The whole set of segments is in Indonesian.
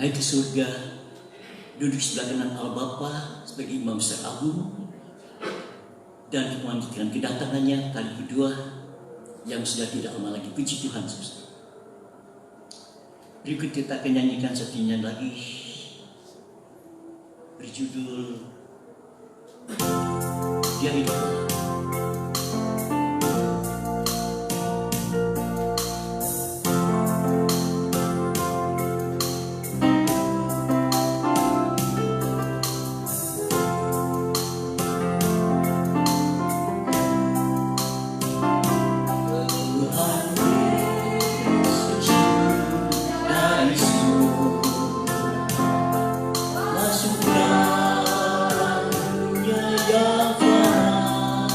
naik ke surga, duduk sebelah kanan Allah Bapa sebagai Imam Besar Agung, dan melanjutkan kedatangannya kali kedua yang sudah tidak lama lagi. Puji Tuhan, saudara. Berikut kita akan nyanyikan satu nyanyian lagi berjudul Dia Hidup. Masuk dalam dunia yang fana.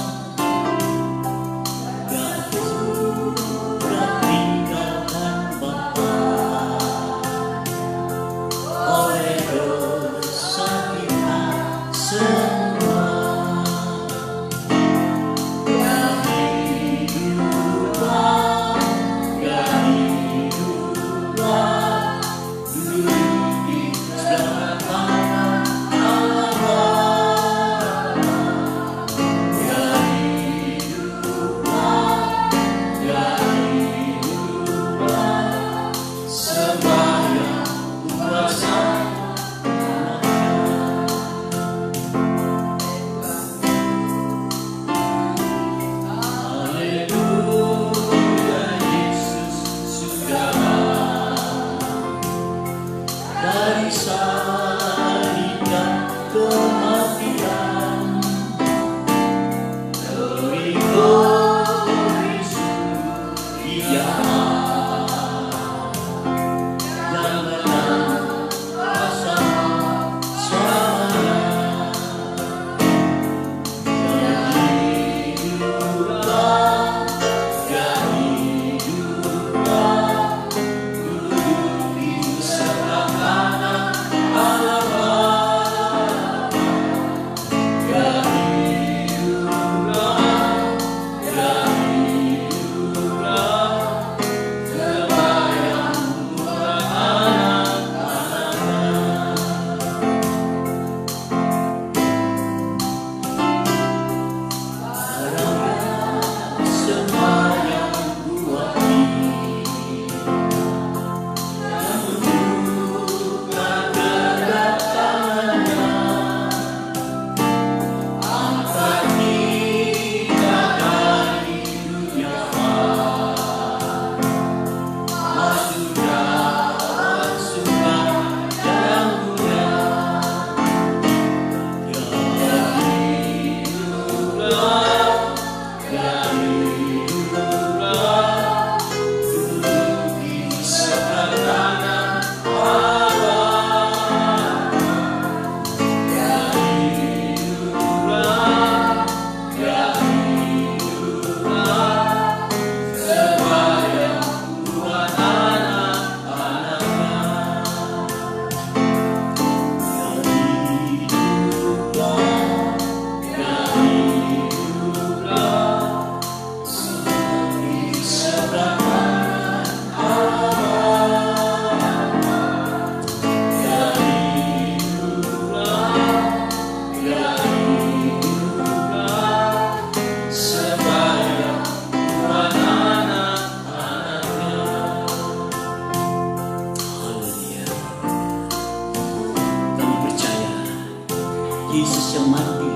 Yesus yang mati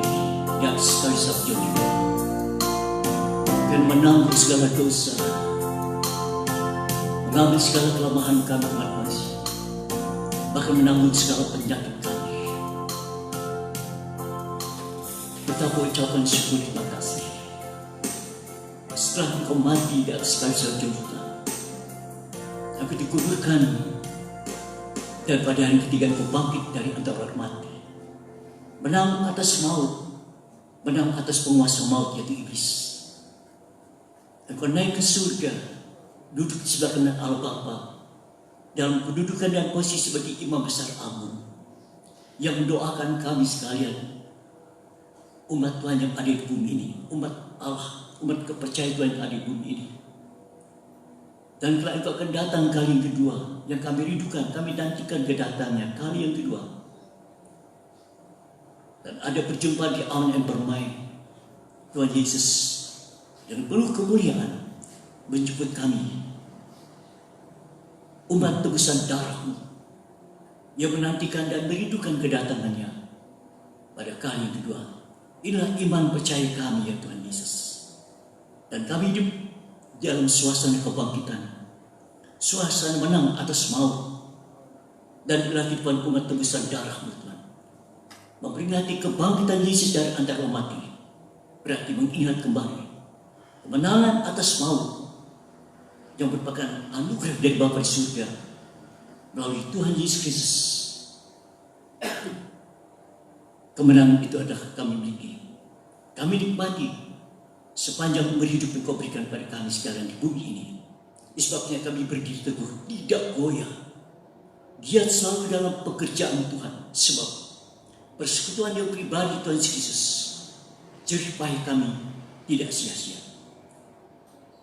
di atas kayu salib dan menanggung segala dosa, mengambil segala kelemahan kami umat manusia, bahkan menanggung segala penyakit kami. Betapa ucapan syukur terima kasih. Setelah Engkau mati di atas kayu salib, Engkau dikuburkan, dan pada hari ketiga Engkau bangkit dari antara orang mati, menang atas maut, menang atas penguasa maut yaitu iblis. Engkau naik ke surga, duduk di sebelah kanan Allah Bapa, dalam kedudukan dan posisi sebagai Imam Besar Agung, yang mendoakan kami sekalian, umat Tuhan yang ada di bumi ini, umat Allah, umat kepercayaan Tuhan yang ada di bumi ini. Dan kalau Engkau akan datang kali yang kedua, yang kami rindukan, kami nantikan kedatangannya kali yang kedua. Dan ada perjumpaan di awan yang bermain, Tuhan Yesus dengan penuh kemuliaan menjemput kami, umat tebusan darah-Mu, yang menantikan dan merindukan kedatangannya pada kali yang kedua. Inilah iman percaya kami ya Tuhan Yesus. Dan kami hidup dalam suasana kebangkitan, suasana menang atas maut, dan inilah kehidupan umat tebusan darah-Mu Tuhan. Memperingati kebangkitan Yesus dari antara mati, berarti mengingat kembali kemenangan atas maut yang merupakan anugerah dari Bapa di surga melalui Tuhan Yesus Kristus. Kemenangan itu adalah kami miliki, kami nikmati sepanjang umur hidup yang Kau berikan pada kami sekarang di bumi ini. Sebabnya kami berdiri teguh, tidak goyah, giat selalu dalam pekerjaan Tuhan, sebab persekutuan yang pribadi Tuhan Yesus jerih payah kami tidak sia-sia.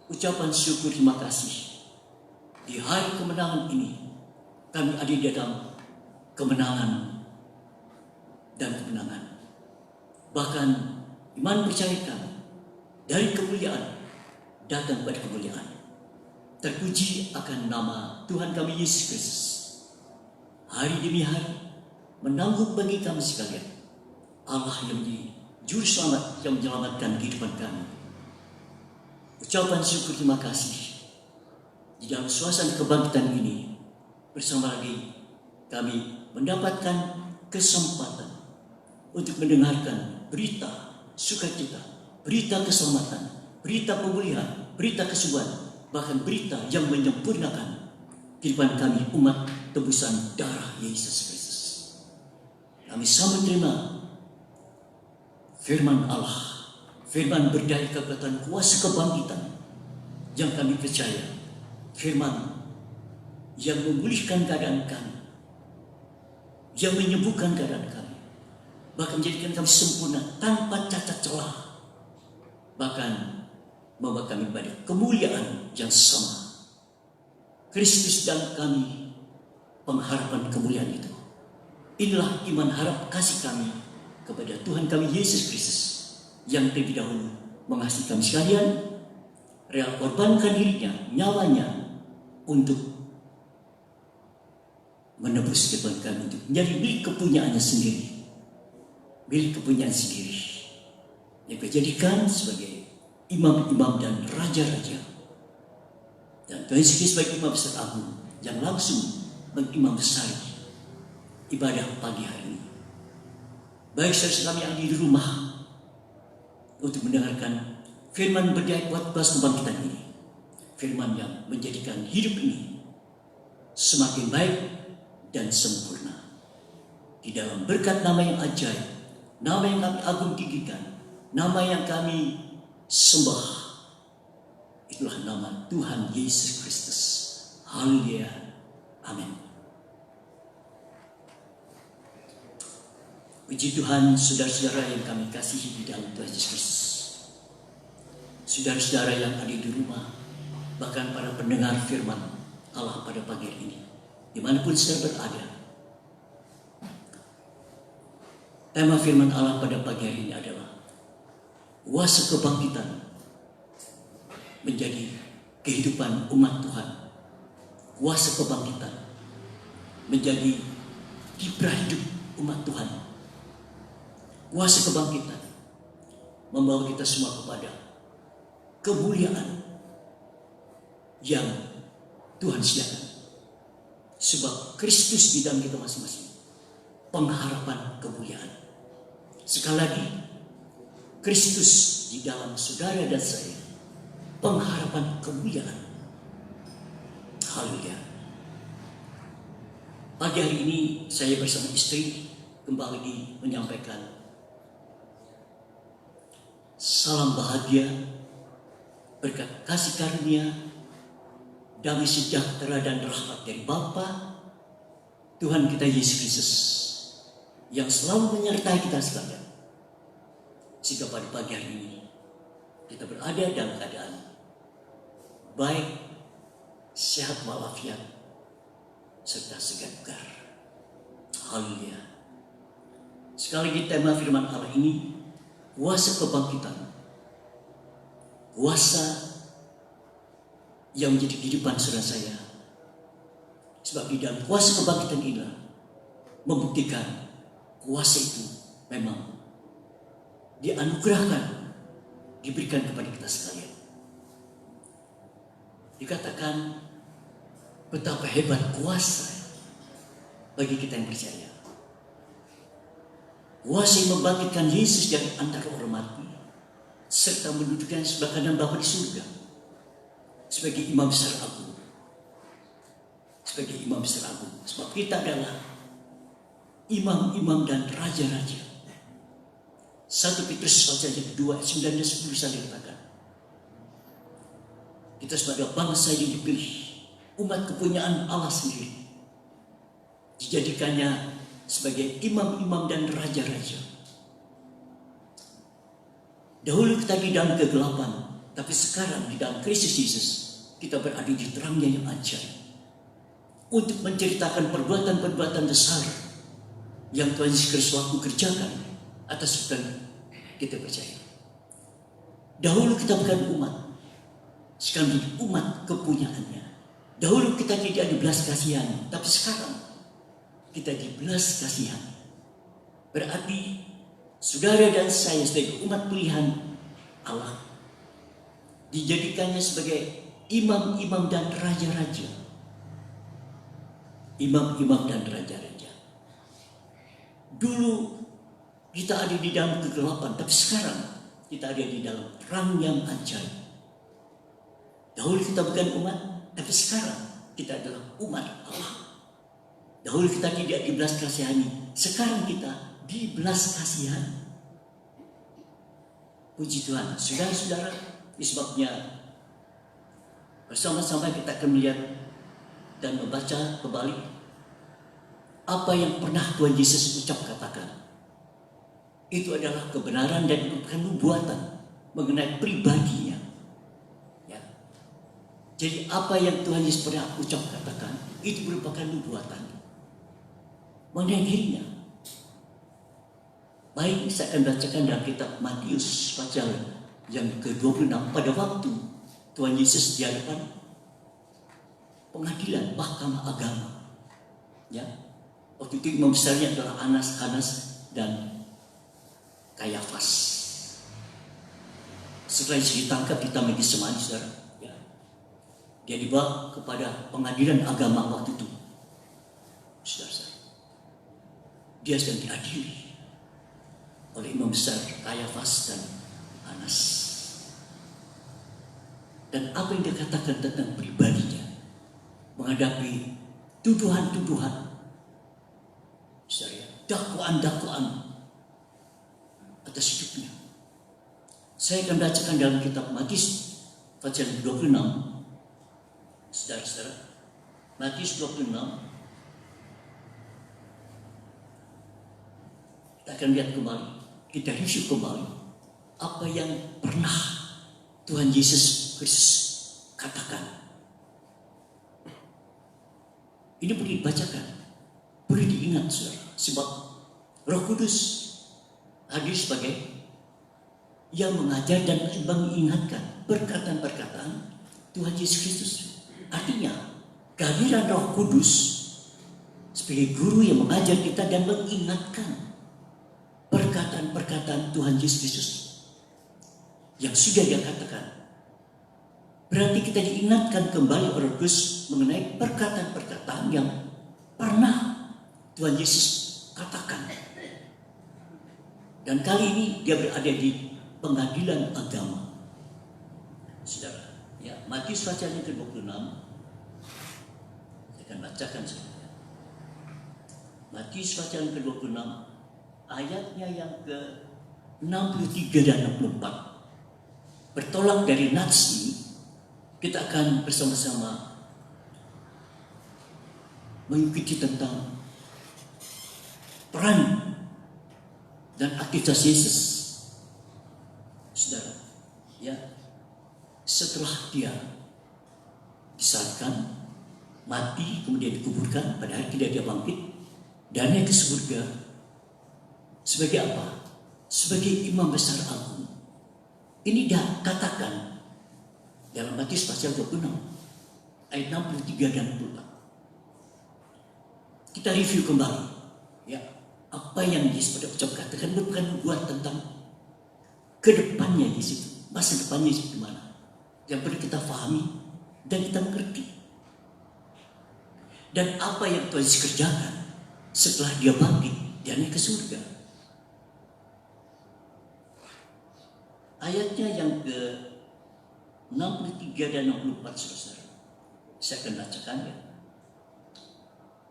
Ucapan syukur terima kasih. Di hari kemenangan ini, kami ada di dalam kemenangan dan kemenangan. Bahkan iman percaya kami dari kemuliaan datang pada kemuliaan. Terpuji akan nama Tuhan kami Yesus Kristus. Hari demi hari menanggung bagi kami sekalian Allah yang menjadi juru selamat yang menyelamatkan kehidupan kami. Ucapan syukur terima kasih. Di dalam suasana kebangkitan ini, bersama lagi kami mendapatkan kesempatan untuk mendengarkan berita sukacita, berita keselamatan, berita pemulihan, berita kesembuhan, bahkan berita yang menyempurnakan kehidupan kami umat tebusan darah Yesus Kristus. Kami sambut terima firman Allah, firman berdaya kekuatan kuasa kebangkitan yang kami percaya, firman yang memulihkan keadaan kami, yang menyembuhkan keadaan kami, bahkan menjadikan kami sempurna tanpa cacat celah, bahkan membawa kami pada kemuliaan yang sama. Kristus dan kami pengharapan kemuliaan itu. Inilah iman harap kasih kami kepada Tuhan kami Yesus Kristus yang terlebih dahulu mengasihi kami sekalian, rela korbankan dirinya, nyawanya untuk menebus kehidupan kami, untuk menjadi milik kepunyaannya sendiri, milik kepunyaan sendiri yang dijadikan sebagai imam-imam dan raja-raja, dan Tuhan Yesus sebagai imam besar agung yang langsung mengimam besar ibadah pagi hari ini. Baik saudara kami yang di rumah untuk mendengarkan firman berdaya kuat kuasa kebangkitan ini, firman yang menjadikan hidup ini semakin baik dan sempurna di dalam berkat nama yang ajaib, nama yang kami agung tinggikan, nama yang kami sembah, itulah nama Tuhan Yesus Kristus. Haleluya, amin. Puji Tuhan, saudara-saudara yang kami kasihi di dalam Tuhan Yesus Kristus, saudara-saudara yang ada di rumah, bahkan para pendengar firman Allah pada pagi ini, dimanapun saudara berada. Tema firman Allah pada pagi hari ini adalah kuasa kebangkitan menjadi kehidupan umat Tuhan. Kuasa kebangkitan menjadi kiprah hidup umat Tuhan. kuasa kebangkitan membawa kita semua kepada kemuliaan yang Tuhan sediakan. Sebab Kristus di dalam kita masing-masing, pengharapan kemuliaan. Sekali lagi, Kristus di dalam saudara dan saya, pengharapan kemuliaan. Haleluya. Pagi hari ini saya bersama istri kembali menyampaikan salam bahagia, berkat kasih karunia, damai sejahtera dan rahmat dari Bapa Tuhan kita Yesus Kristus yang selalu menyertai kita sekalian. Sehingga pada pagi hari ini kita berada dalam keadaan baik, sehat walafiat, serta segar bugar. Haleluya. Sekali lagi tema firman Allah ini, kuasa kebangkitan, kuasa yang menjadi kehidupan saudara saya. Sebab di dalam kuasa kebangkitan inilah membuktikan kuasa itu memang dianugerahkan, diberikan kepada kita sekalian. Dikatakan betapa hebat kuasa bagi kita yang percaya. Kuasa yang membangkitkan Yesus dari antara orang mati, serta mendudukkan sebelah kanan Bapa di surga sebagai imam besar agung. Sebagai imam besar agung. Sebab kita adalah imam-imam dan raja-raja. 1 Petrus pasal yang kedua ayat 9 dan 10 saya katakan, kita sebagai bangsa yang dipilih, umat kepunyaan Allah sendiri, dijadikannya sebagai imam-imam dan raja-raja. Dahulu kita di dalam kegelapan, tapi sekarang di dalam Kristus Yesus kita berada di terangnya yang ajaib, untuk menceritakan perbuatan-perbuatan besar yang Tuhan Yesus Kristus waktu kerjakan atas kita percaya. Dahulu kita bukan umat, sekarang menjadi umat kepunyaannya. Dahulu kita tidak dibelas kasihan, tapi sekarang kita dibelas kasihan. Berarti saudara dan saya sebagai umat pilihan Allah dijadikannya sebagai imam-imam dan raja-raja. Imam-imam dan raja-raja. Dulu kita ada di dalam kegelapan, tapi sekarang kita ada di dalam terang yang ajaib. Dahulu kita bukan umat, tapi sekarang kita adalah umat Allah. Dahulu kita tidak dibelas kasihani, sekarang kita dibelas kasihan. Puji Tuhan, saudara-saudara, disebabnya bersama-sama kita akan melihat dan membaca kembali apa yang pernah Tuhan Yesus ucap katakan. Itu adalah kebenaran dan bukan nubuatan mengenai pribadinya. Ya. Jadi apa yang Tuhan Yesus pernah ucap katakan itu merupakan nubuatan mengenai dirinya. Baik, saya akan bacakan dalam kitab Matius pasal yang ke-26 pada waktu Tuhan Yesus di hadapan pengadilan mahkamah agama. Ya. Waktu itu imam besarnya adalah Hanas dan Kayafas. Setelah Yesus ditangkap, ditambah Getsemani, saudara. Ya. Dia dibawa kepada pengadilan agama waktu itu. Saudara, dia sedang diadili oleh imam besar Kayafas dan Hanas. Dan apa yang dia katakan tentang pribadinya menghadapi tuduhan-tuduhan, saudara, dakwaan-dakwaan atas hidupnya. Saya akan bacakan dalam kitab Matius pasal 26. Saudara-saudara, Matius 26. Kita akan lihat kembali, kita review kembali apa yang pernah Tuhan Yesus Kristus katakan. Ini perlu dibacakan, perlu diingat, saudara, sebab Roh Kudus hadir sebagai yang mengajar dan mengingatkan perkataan-perkataan Tuhan Yesus Kristus. Artinya kehadiran Roh Kudus sebagai guru yang mengajar kita dan mengingatkan perkataan perkataan-perkataan Tuhan Yesus Kristus yang sudah Dia katakan. Berarti kita diingatkan kembali oleh Kristus mengenai perkataan-perkataan yang pernah Tuhan Yesus katakan. Dan kali ini Dia berada di pengadilan agama. Saudara, ya, Matius pasal yang ke-26. Saya akan bacakan saudara. Matius pasal yang ke-26 ayatnya yang ke-63 dan 64. Bertolak dari nats ini, kita akan bersama-sama mengikuti tentang peran dan aktivitas Yesus. Saudara, ya, setelah Dia disalibkan, mati, kemudian dikuburkan, pada hari ketiga Dia bangkit dan naik ke surga. Sebagai apa? Sebagai Imam Besar Agung. Ini Dia katakan dalam Matius pasal 26 ayat 63 dan 64. Kita review kembali, ya, apa yang Yesus pada ucap katakan bukan buat tentang kedepannya di situ, masa depannya di mana yang perlu kita pahami dan kita mengerti. Dan apa yang Tuhan Yesus kerjakan setelah Dia bangkit dan naik ke surga. Ayatnya yang ke 63 dan 64 saudara. Saya akan bacakan ya.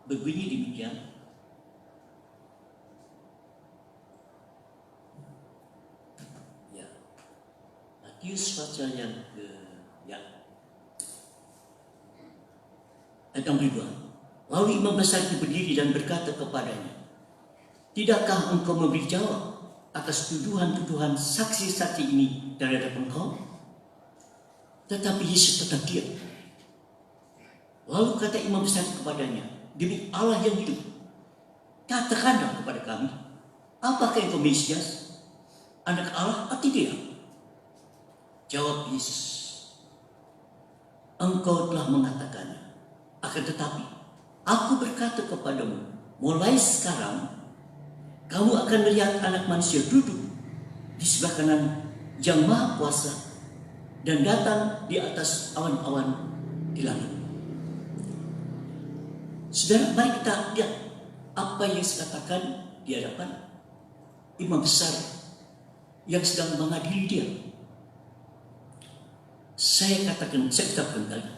Berbunyi demikian. Ya. Matius pasal yang ke ayat 62. Lalu imam besar itu berdiri dan berkata kepadanya, "Tidakkah engkau memberi jawab atas tuduhan-tuduhan saksi-saksi ini terhadap engkau?" Tetapi Yesus tetap diam. Lalu kata imam besar kepadanya, "Demi Allah yang hidup, katakanlah kepada kami, apakah engkau Mesias, anak Allah atau tidak?" Jawab Yesus, "Engkau telah mengatakannya. Akan tetapi, aku berkata kepadamu, mulai sekarang, kamu akan melihat Anak Manusia duduk di sebelah kanan Yang Maha Kuasa dan datang di atas awan-awan di langit." Saudara, mari kita lihat apa yang dikatakan di hadapan imam besar yang sedang mengadili Dia. Saya katakan kali.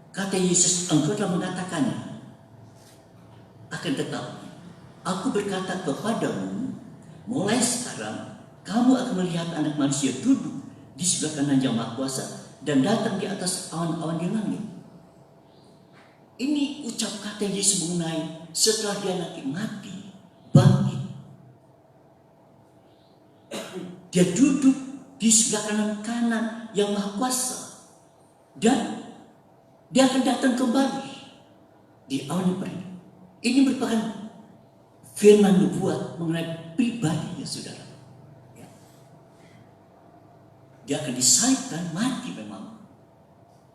Kata Yesus, "Engkau telah mengatakannya. Akan tetapi, aku berkata kepadamu, mulai sekarang kamu akan melihat Anak Manusia duduk di sebelah kanan Yang Maha Kuasa dan datang di atas awan-awan di langit." Ini ucap kata Yesus mengenai setelah Dia nanti mati, bangkit. Dia duduk di sebelah kanan Yang Maha Kuasa dan Dia akan datang kembali di awan yang perih. Ini merupakan firman nubuat mengenai pribadinya, saudara. Ya. Dia akan disalibkan, mati memang.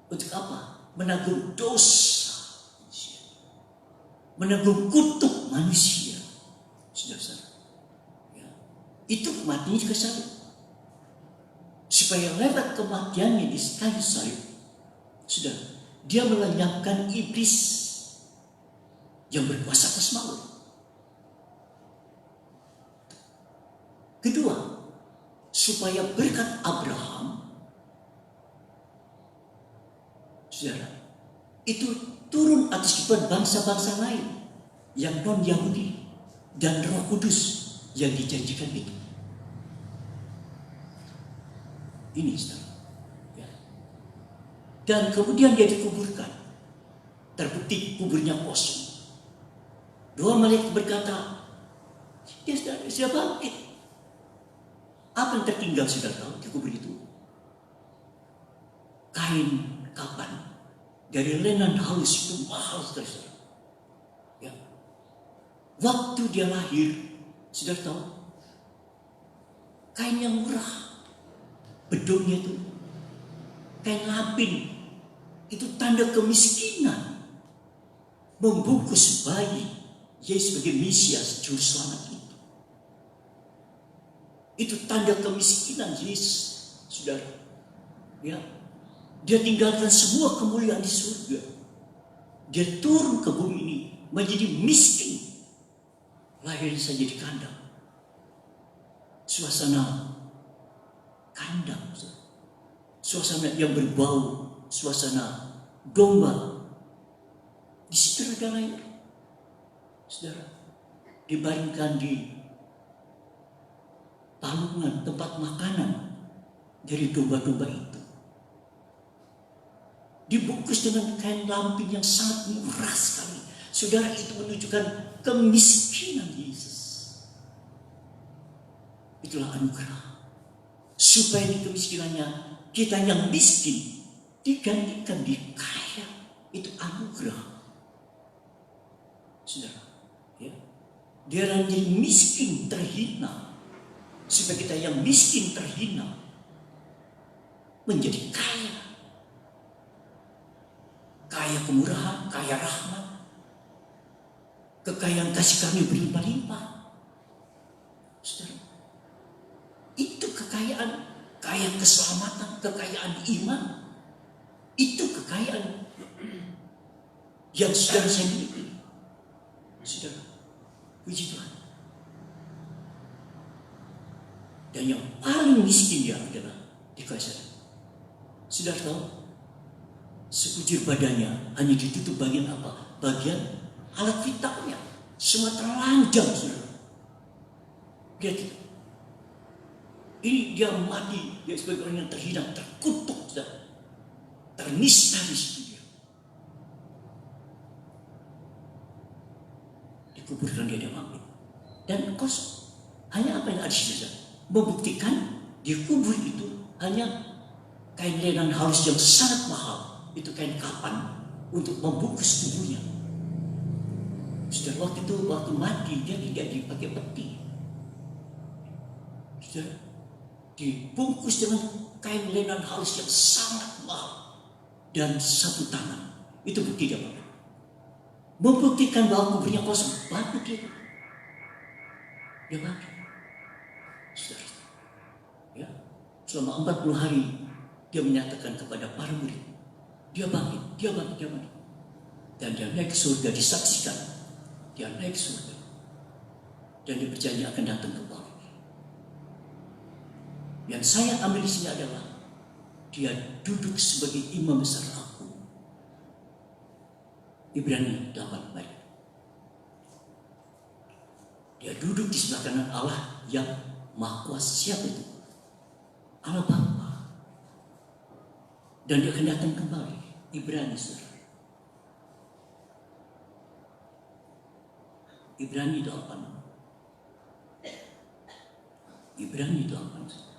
Untuk apa? Menanggung dosa manusia, menanggung kutuk manusia, saudara. Ya. Itu kematiannya juga salib. Supaya lewat kematiannya di kayu salib, saudara, Dia melenyapkan iblis yang berkuasa atas maut. Kedua, supaya berkat Abraham, saudara, itu turun atas kehidupan bangsa-bangsa lain yang non-Yahudi dan Roh Kudus yang dijanjikan itu. Ini, saudara. Dan kemudian Dia dikuburkan. Terbukti kuburnya kosong. Dua malaikat berkata, "Dia sudah bangkit." Apa yang tertinggal sudah tahu di kubur itu? Kain kapan dari lenan halus itu mahal sekali. Ya. Waktu Dia lahir, sudah tahu, kain yang murah, bedungnya itu kain lapin. Itu tanda kemiskinan. Membungkus bayi Yesus sebagai Mesias, Juru Selamat itu. Itu tanda kemiskinan Yesus, saudara. Ya, dia tinggalkan semua kemuliaan di surga. Dia turun ke bumi ini menjadi miskin. Lahir saja di kandang. Suasana kandang. Suasana yang berbau. Suasana domba. Di situ ada lain. Saudara. Dibaringkan di palungan tempat makanan dari domba-domba itu. Dibungkus dengan kain lampin yang sangat murah sekali. Saudara, itu menunjukkan kemiskinan Yesus. Itulah anugerah. Supaya di kemiskinannya kita yang miskin digantikan di kaya. Itu anugerah. Saudara, ya. Dia menjadi miskin terhina. Supaya kita yang miskin terhina menjadi kaya. Kaya kemurahan, kaya rahmat. Kekayaan kasih kami berlimpah-limpah. Saudara, itu kekayaan, kaya keselamatan, kekayaan iman. Itu kekayaan yang saudara saya miliki. Saudara, puji Tuhan. Dan yang paling miskin dia adalah di Kaisar. Saudara tahu, sekujur badannya hanya ditutup bagian apa? Bagian alat vitalnya. Semua telanjang, saudara. Dia tidak. Ini dia mati, dia sebagai orang yang terhina, terkutuk, saudara. Ternista di situ dia. Dikuburkan dia mati. Dan kosong. Hanya apa yang ada di situ, saudara? Membuktikan di kubur itu hanya kain lenan halus yang sangat mahal. Itu kain kapan untuk membungkus tubuhnya. Saudara, waktu mati dia tidak dipakai peti. Saudara, dibungkus dengan kain lenan halus yang sangat mahal dan satu tangan. Itu bukti dia, Bapak. Membuktikan bahwa kuburnya kosong. Batu dia. Dia batu. Saudara, ya, selama 40 hari dia menyatakan kepada para murid, dia bangkit. Dan dia naik ke surga, disaksikan. Dia naik ke surga. Dan dia berjanji akan datang kembali. Yang saya ambil di sini adalah dia duduk sebagai imam besar aku. Ibrani 8 ayat. Dia duduk di sebelah kanan Allah yang Maha Kuasa. Siapa itu? Allah Bapa. Dan dia akan datang kembali. Ibrani, saudara. Ibrani 8. Ibrani 8.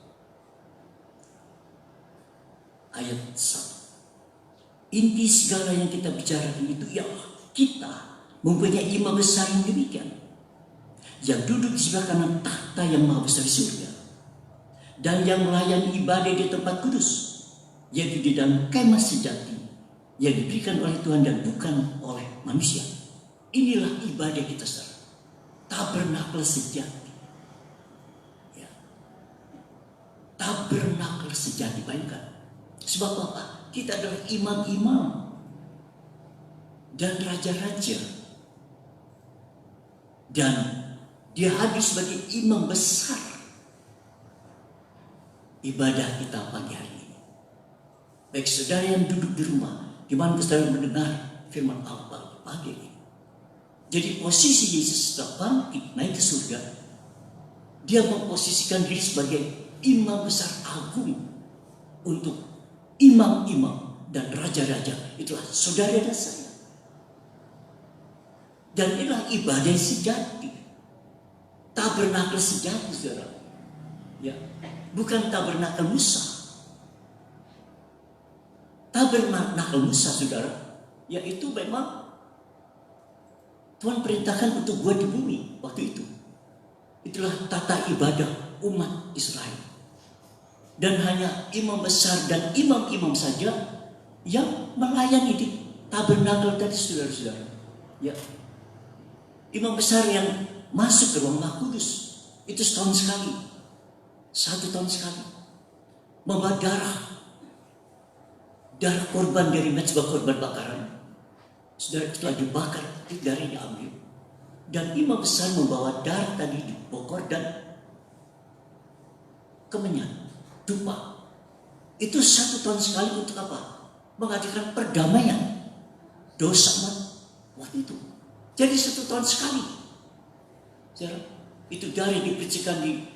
Ayat 1. Inti segala yang kita bicarakan itu ialah kita mempunyai imam besar yang demikian, yang duduk di sebelah kanan tahta yang maha besar di surga, dan yang melayani ibadah di tempat kudus, yaitu di dalam kemah sejati yang diberikan oleh Tuhan dan bukan oleh manusia. Inilah ibadah kita, saudara. Tabernakel sejati. Ya. Tabernakel sejati, bayangkan. Sebab apa? Kita adalah imam-imam dan raja-raja. Dan dia hadir sebagai imam besar ibadah kita pagi hari ini. Baik saudara yang duduk di rumah, di mana saudara mendengar firman Allah pagi ini. Jadi posisi Yesus setelah bangkit naik ke surga, dia memposisikan diri sebagai imam besar agung untuk imam-imam dan raja-raja. Itulah saudara dan saya. Dan inilah ibadah sejati. Tabernakel sejati, saudara. Ya, bukan tabernakel Musa. Tabernakel Musa, saudara, yaitu memang Tuhan perintahkan untuk buat di bumi waktu itu. Itulah tata ibadah umat Israel. Dan hanya imam besar dan imam-imam saja yang melayani di tabernakel tadi, saudara-saudara. Ya, imam besar yang masuk ke ruang Maha Kudus itu setahun sekali. 1 tahun sekali. Membawa darah korban dari mezbah korban bakaran. Saudara, setelah dibakar, darah diambil. Dan imam besar membawa darah tadi di bokor dan kemenyan, dupa. Itu 1 tahun sekali untuk apa? Mengadakan perdamaian dosa umat waktu itu. Jadi 1 tahun sekali. Saudara, itu darah dipercikan di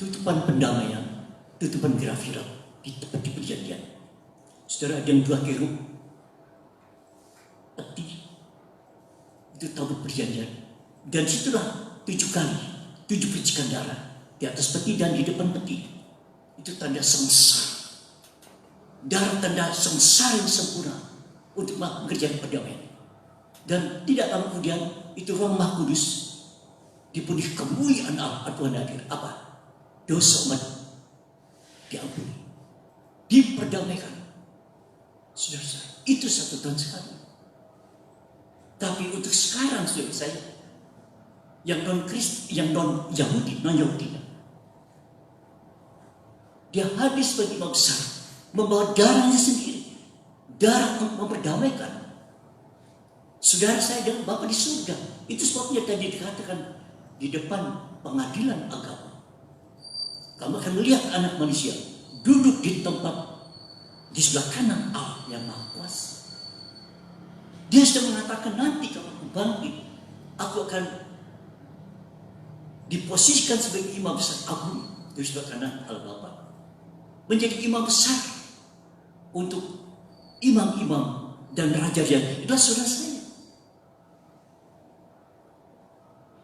tutupan pendamaian, tutupan Girafirat di tempat di perjanjian. Saudara, ada yang 2 kerub peti, itu tabut perjanjian. Dan situlah 7 kali, 7 percikan darah di atas peti dan di depan peti. Itu tanda sengsara. Darah tanda sengsara yang sempurna untuk mengerjakan perdamaian. Dan tidak lama kemudian itu Roh Maha Kudus dipenuhi kemuliaan Allah, Tuhan hadir. Apa? Dosa umat diampuni, diperdamaikan. Saudara saya, itu 1 tahun sekali. Tapi untuk sekarang, saudara saya, yang non Yahudi, dia hadir sebagai imam besar, membawa darahnya sendiri, darah untuk memperdamaikan saudara saya dengan Bapa di surga. Itu sebabnya tadi dikatakan di depan pengadilan agama, kamu akan melihat Anak Manusia duduk di tempat di sebelah kanan Allah yang Maha Kuasa. Dia sudah mengatakan, nanti kalau aku bangkit, aku akan diposisikan sebagai imam besar agung di sebelah kanan Allah Bapa, menjadi imam besar untuk imam-imam dan raja-raja. Itulah saudara saya.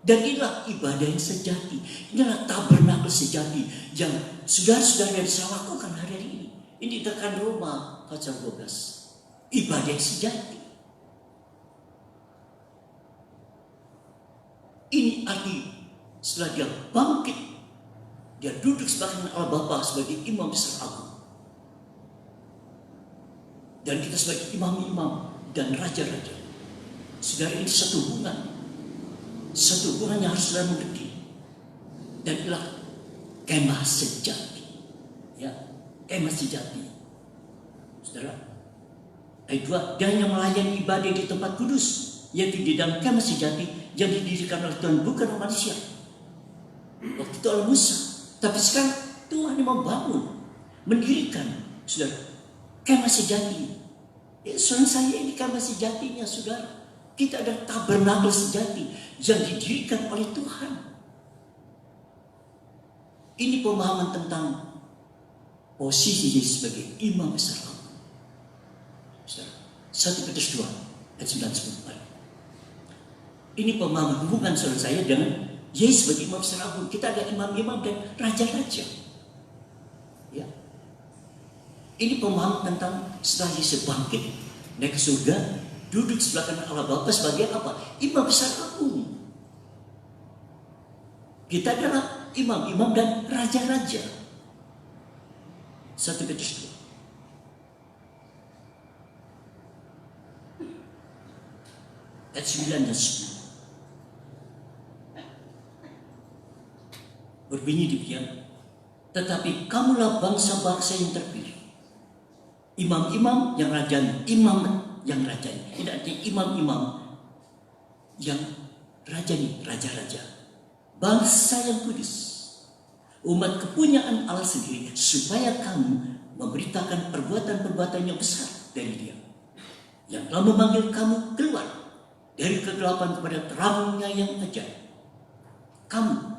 Dan inilah ibadah yang sejati. Inilah tabernakel sejati yang saudara-saudara yang saya lakukan hari ini. Ini tekan Roma pasal 12. Ibadah yang sejati. Ini arti setelah dia bangkit, dia duduk sebagai Allah Bapa sebagai imam besar agung. Dan kita sebagai imam-imam dan raja-raja. Saudara, ini satu hubungan. Satu hubungan yang harus saudara mengerti. Dan inilah kemah sejati. Ya, kemah sejati. Saudara, ayat 2, dan yang melayani ibadah di tempat kudus, yaitu di dalam kemah sejati yang didirikan oleh Tuhan, bukan oleh manusia. Waktu itu oleh Musa. Tapi sekarang Tuhan yang membangun, mendirikan, saudara, kemah sejati. Ya, saudara, saya ini kemah sejatinya, saudara. Kita ada tabernakel sejati yang didirikan oleh Tuhan. Ini pemahaman tentang posisi Yesus sebagai imam besar agung. 1 Petrus 2 ayat 9-10. Ini pemahaman hubungan saudara saya dengan Yesus sebagai imam besar agung. Kita ada imam-imam dan raja-raja. Ya. Ini pemahaman tentang setelah Yesus bangkit naik ke surga, duduk sebelah kanan Allah Bapa sebagai apa? Imam besar agung. Kita adalah imam-imam dan raja-raja. 1 Petrus 2 ayat 9 dan 10. Berbunyi demikian, tetapi kamulah bangsa-bangsa yang terpilih, imam-imam yang rajanya, imam yang rajanya. Ini artinya imam-imam yang rajanya, raja-raja, bangsa yang kudus, umat kepunyaan Allah sendiri, supaya kamu memberitakan perbuatan-perbuatan yang besar dari Dia, yang telah memanggil kamu keluar dari kegelapan kepada terangnya yang ajaib. Kamu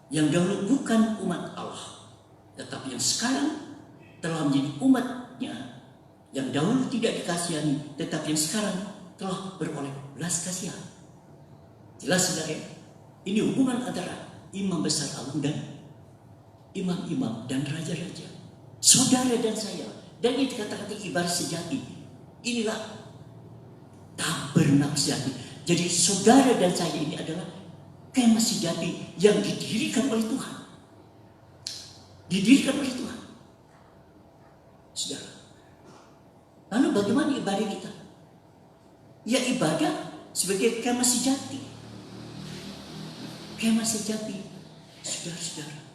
yang dahulu bukan umat Allah, tetapi yang sekarang telah menjadi umatnya, yang dahulu tidak dikasihani, tetapi yang sekarang telah beroleh belas kasihan. Jelas saudara, ini hubungan antara imam besar agung dan imam-imam dan raja-raja, saudara dan saya. Dan ini kata-kata ibarat sejati. Inilah tabernakel sejati. Jadi saudara dan saya ini adalah kemah sejati yang didirikan oleh Tuhan. Didirikan oleh Tuhan. Saudara. Lalu bagaimana ibadah kita? Ya, ibadah sebagai kemah sejati. Kemah sejati. Saudara-saudara,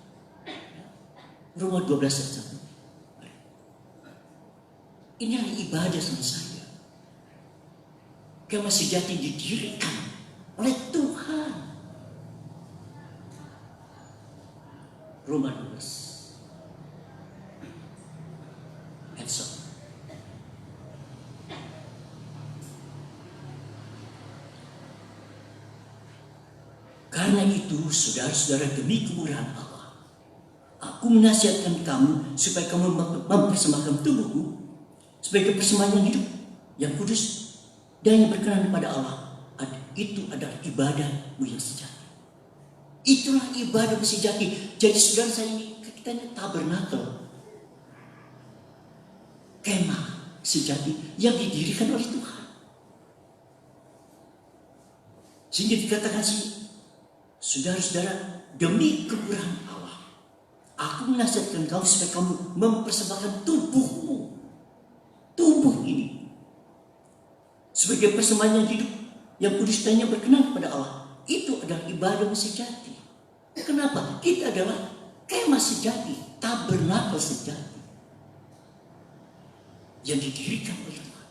Roma 12 ayat 1. Ini adalah ibadah sama saya. Kemah sejati didirikan oleh Tuhan. Roma 12 ayat 1. Karena itu, saudara-saudara, demi kemurahan Allah, aku menasihatkan kamu supaya kamu mempersembahkan tubuhmu sebagai persembahan yang hidup, yang kudus, dan yang berkenan kepada Allah. Itu adalah ibadahmu yang sejati. Itulah ibadah sejati. Jadi saudara saya ini, kita ini tabernakel, kemah sejati yang didirikan oleh Tuhan. Sehingga dikatakan saudara-saudara, demi kemurahan Allah, aku menasihatkan kamu supaya kamu mempersembahkan tubuhmu, tubuh ini, sebagai persembahan yang hidup, yang kudus dan yang berkenan kepada Allah. Itu adalah ibadah sejati. Kenapa? Kita adalah kemah sejati, tabernakel sejati yang didirikan oleh Tuhan.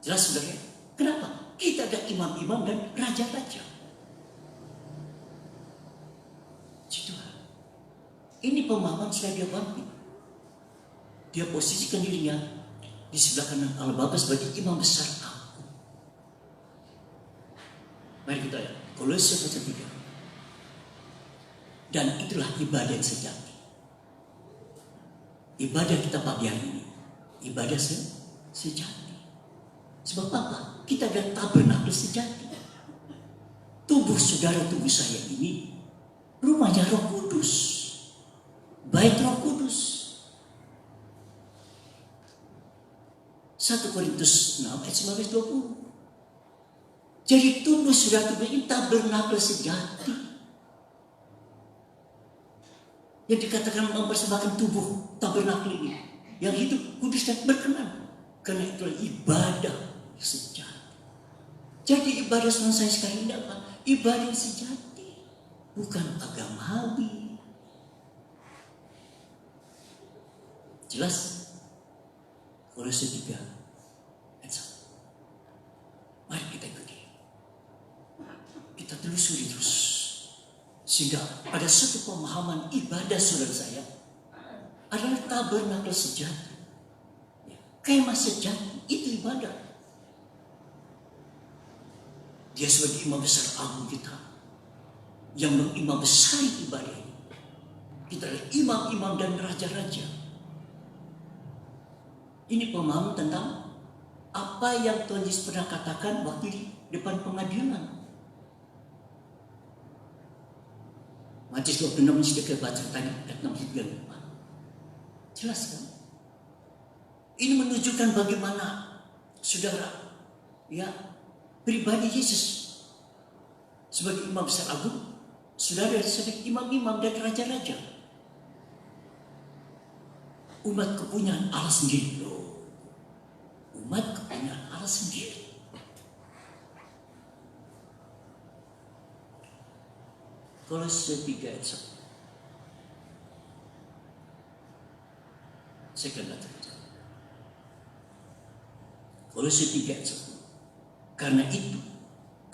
Jelas saudara? Kenapa? Kita ada imam-imam dan raja-raja. Ini pemahaman setelah dia bangkit. Dia posisikan dirinya di sebelah kanan Allah Bapa sebagai imam besar aku. Mari kita lihat Kolose pasal 3. Dan itulah ibadah yang sejati. Ibadah kita pagi hari ini, ibadah sejati. Sebab apa? Kita ada tabernakel sejati. Tubuh saudara, tubuh saya ini rumahnya Roh Kudus. Bait Roh Kudus. 1 Korintus 6 ayat 19-20. Jadi tubuh saudara, tubuh ini tabernakel sejati. Yang dikatakan mempersembahkan tubuh tabernakel ini yang hidup, kudus dan berkenan. Karena itulah ibadah sejati. Jadi ibadah selesai sekali ini apa? Ibadah sejati, bukan agamawi. Jelas? Kolose 3 ayat 1. Mari kita ikuti. Kita telusuri terus. Sehingga ada satu pemahaman ibadah saudara saya adalah tabernakel sejati. Kemah sejati, itu ibadah. Dia sebagai imam besar agung kita yang mengimam besar ibadah ini. Kita adalah imam-imam dan raja-raja. Ini pemahaman tentang apa yang Tuhan Yesus pernah katakan waktu di depan pengadilan. Matius 26 kita baca tadi ayat 6-9. Jelas kan? Ini menunjukkan bagaimana saudara, ya, pribadi Yesus sebagai imam besar agung, saudara sebagai imam-imam dan raja-raja. Umat kepunyaan Allah sendiri loh. Umat kepunyaan Allah sendiri. Kolose 3 ayat 1. Saya akan baca. Kolose 3 ayat 1. Karena itu,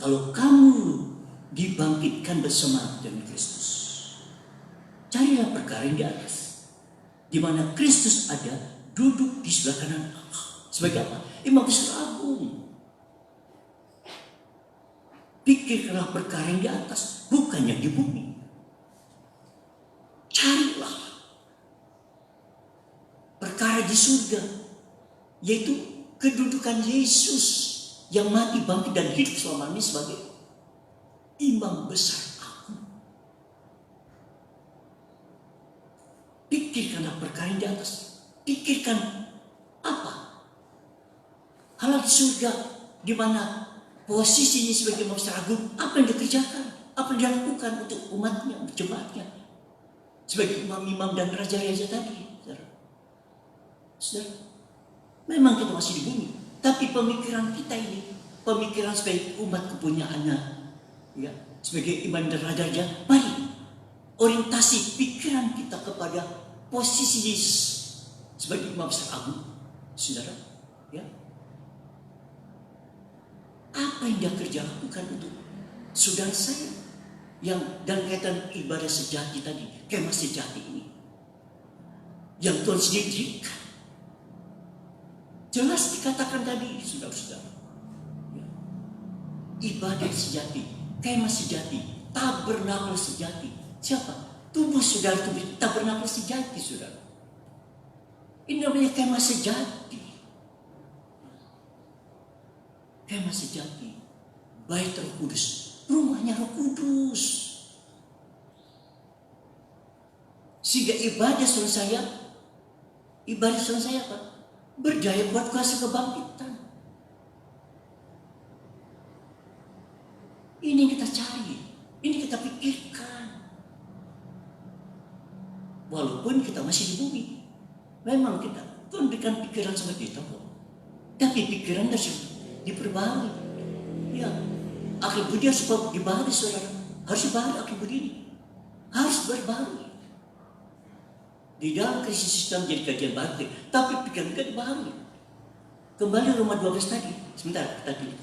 kalau kamu dibangkitkan bersama dengan Kristus, carilah perkara yang di atas, di mana Kristus ada, duduk di sebelah kanan Allah. Sebagai apa? Imam besar agung. Pikirkanlah perkara yang di atas, bukan yang di bumi. Carilah perkara di surga, yaitu kedudukan Yesus yang mati, bangkit dan hidup selama ini sebagai imam besar agung. Pikirkanlah perkara yang di atas. Pikirkan apa? Hal di surga, di mana posisinya sebagai imam besar agung, apa yang dikerjakan, apa yang dilakukan untuk umatnya, untuk jemaatnya, sebagai imam-imam dan raja-raja tadi. Saudara, memang kita masih di bumi, tapi pemikiran kita ini, pemikiran sebagai umat kepunyaannya, ya, sebagai imam dan raja-raja, mari orientasi pikiran kita kepada posisi Yesus sebagai imam besar agung, saudara, ya. Apa yang dia kerja lakukan untuk saudara saya yang dalam kaitan ibadah sejati tadi, kemah sejati ini, yang Tuhan sendiri dirikan. Jelas dikatakan tadi, saudara-saudara, ya. Ibadah sejati, kemah sejati, tabernakel sejati. Siapa? Tubuh saudara, tubuh tabernakel sejati, saudara. Ini namanya kemah sejati. Kemah sejati, bait Roh Kudus, rumahnya Roh Kudus. Sehingga ibadah saudara saya apa? Berdaya buat kuasa kebangkitan. Ini yang kita cari, ini kita pikirkan. Walaupun kita masih di bumi, memang kita Tuhan berikan pikiran seperti itu, tapi pikiran harus diperbarui. Ya, akal budi harus dibarui, saudara. Harus dibarui akal budi ini, harus berbarui. Di dalam krisis sistem jadi kajian baru, tapi pikiran kita dibarui. Kembali Roma 12 tadi, sebentar tadi.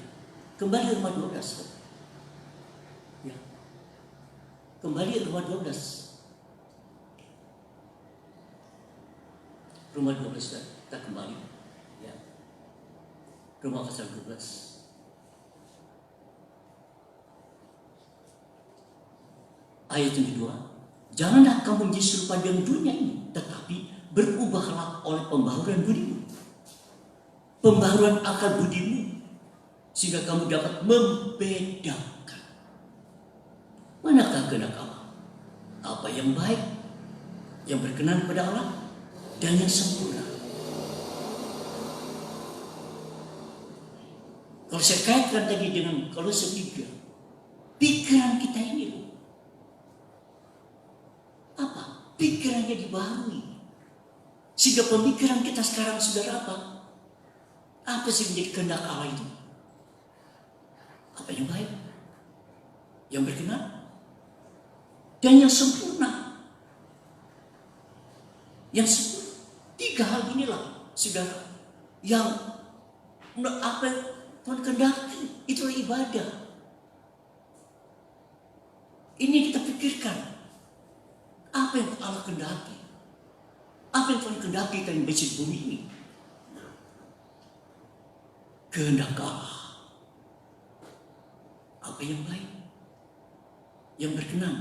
Kembali Roma 12. Ya. Kembali Roma 12. Roma 12 kita kembali. Ya. Roma pasal 12. Ayat yang kedua. Janganlah kamu menjadi serupa dengan dunia ini, tetapi berubahlah oleh pembaharuan budimu. Pembaharuan akal budimu, sehingga kamu dapat membedakan manakah kehendak Allah, apa yang baik, yang berkenan kepada Allah, dan yang sempurna. Kalau saya kaitkan tadi dengan Kolose 3, pikiran kita ini loh. Apa? Pikirannya dibarui. Sehingga pemikiran kita sekarang, saudara, apa? Apa sih menjadi kehendak Allah itu? Apa yang baik? Yang berkenan? Dan yang sempurna. Yang sempurna. 3 hal inilah, saudara, yang apa Tuhan kehendaki, itulah ibadah. Ini kita pikirkan. Apa yang Allah kehendaki? Apa yang Tuhan kehendaki dari besi bumi ini? Kehendak Allah. Apa yang baik? Yang berkenan?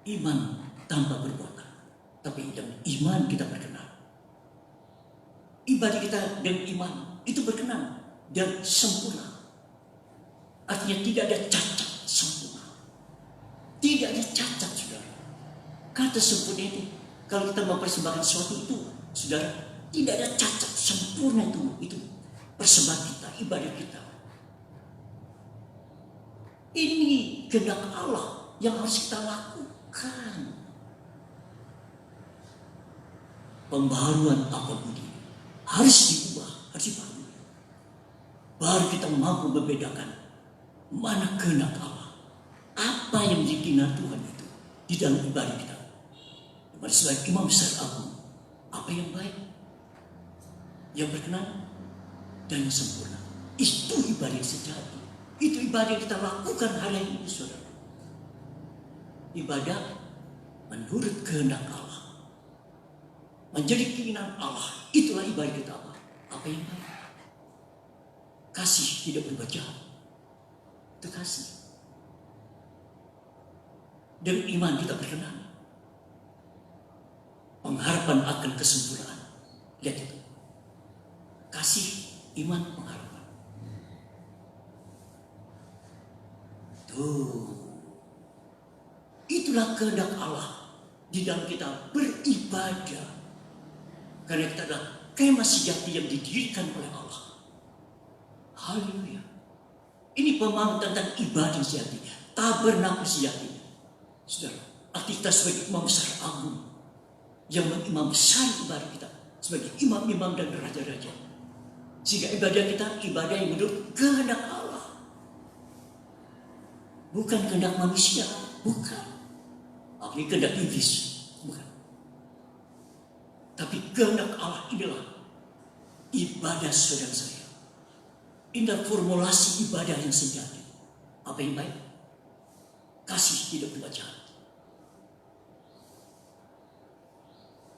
Iman tanpa perbuatan. Tapi dengan iman kita berkenan. Ibadah kita dengan iman itu berkenan dan sempurna. Artinya tidak ada cacat, sempurna. Tidak ada cacat, saudara. Kata sempurna itu, kalau kita mempersembahkan sesuatu itu, saudara, tidak ada cacat, sempurna itu persembahan kita, ibadah kita. Ini kehendak Allah yang harus kita lakukan. Pembaharuan akal budi harus diubah, harus dibangun. Baru kita mampu membedakan mana kehendak Allah, apa yang menjadi kehendak Tuhan itu di dalam ibadah kita. Sebagai imam besar agung, apa yang baik, yang berkenan, dan yang sempurna. Itu ibadah sejati. Itu ibadah yang kita lakukan hari ini, saudara. Ibadah menurut kehendak Allah, menjadi keinginan Allah. Itulah ibadah kita apa? Apa yang baik. Kasih tidak berbuat jahat. Itu kasih. Dan iman kita berkenan. Pengharapan akan kesempurnaan. Lihat itu. Kasih, iman, pengharapan. Tuh. Itulah kehendak Allah di dalam kita beribadah. Karena kita adalah kemah sejati yang didirikan oleh Allah. Haleluya. Ini pemahaman tentang ibadah sejati, tabernakel sejati. Saudara, arti kita sebagai imam besar agung yang mengimam besar ibadah kita sebagai imam-imam dan raja-raja. Sehingga ibadah kita ibadah yang menurut kehendak Allah. Bukan kehendak manusia, bukan. apalagi kehendak iblis, bukan. Tapi kehendak Allah inilah ibadah saudara saya. Inilah formulasi ibadah yang sejati. Apa yang baik? Kasih, tidak berbuat jahat.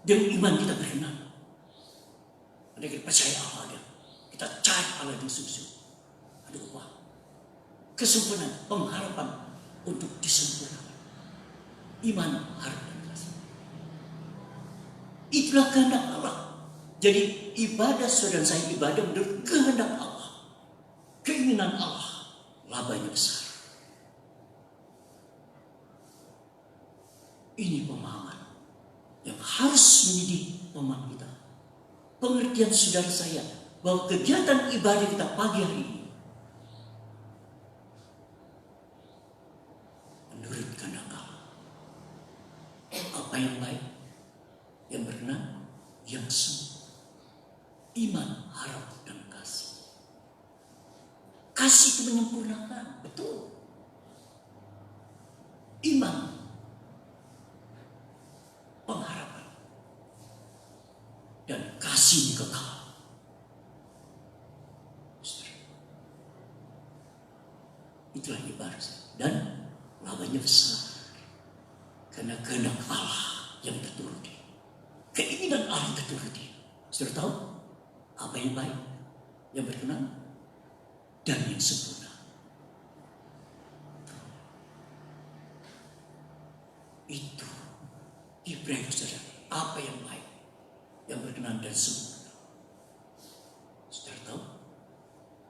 Dengan iman kita berkenan. Ada kita percaya Allah ada. Kita cari Allah di sungguh. Ada upah. Kesempurnaan, pengharapan untuk disempurnakan. Iman, harap dan kasih. Itulah kehendak Allah. Jadi ibadah saudara saya, ibadah menurut kehendak Allah. Keinginan Allah, labanya besar. Ini pemahaman yang harus menjadi pemahaman kita. Pengertian saudara saya bahwa kegiatan ibadah kita pagi hari ini menurut kehendak Allah. Apa yang baik, yang berkenan, yang sempurna. Iman, harap, dan kasih. Kasih itu menyempurnakan, betul. Iman, pengharapan, dan kasih kekal. Itulah ibadah dan labanya besar karena kehendak Allah yang kita turuti, keinginan Allah yang kita turuti. Sudah tahu apa yang baik, yang berkenan, dan yang sempurna. Itu ibadah saudara, apa yang baik, yang berkenan dan sempurna. Saudara tahu,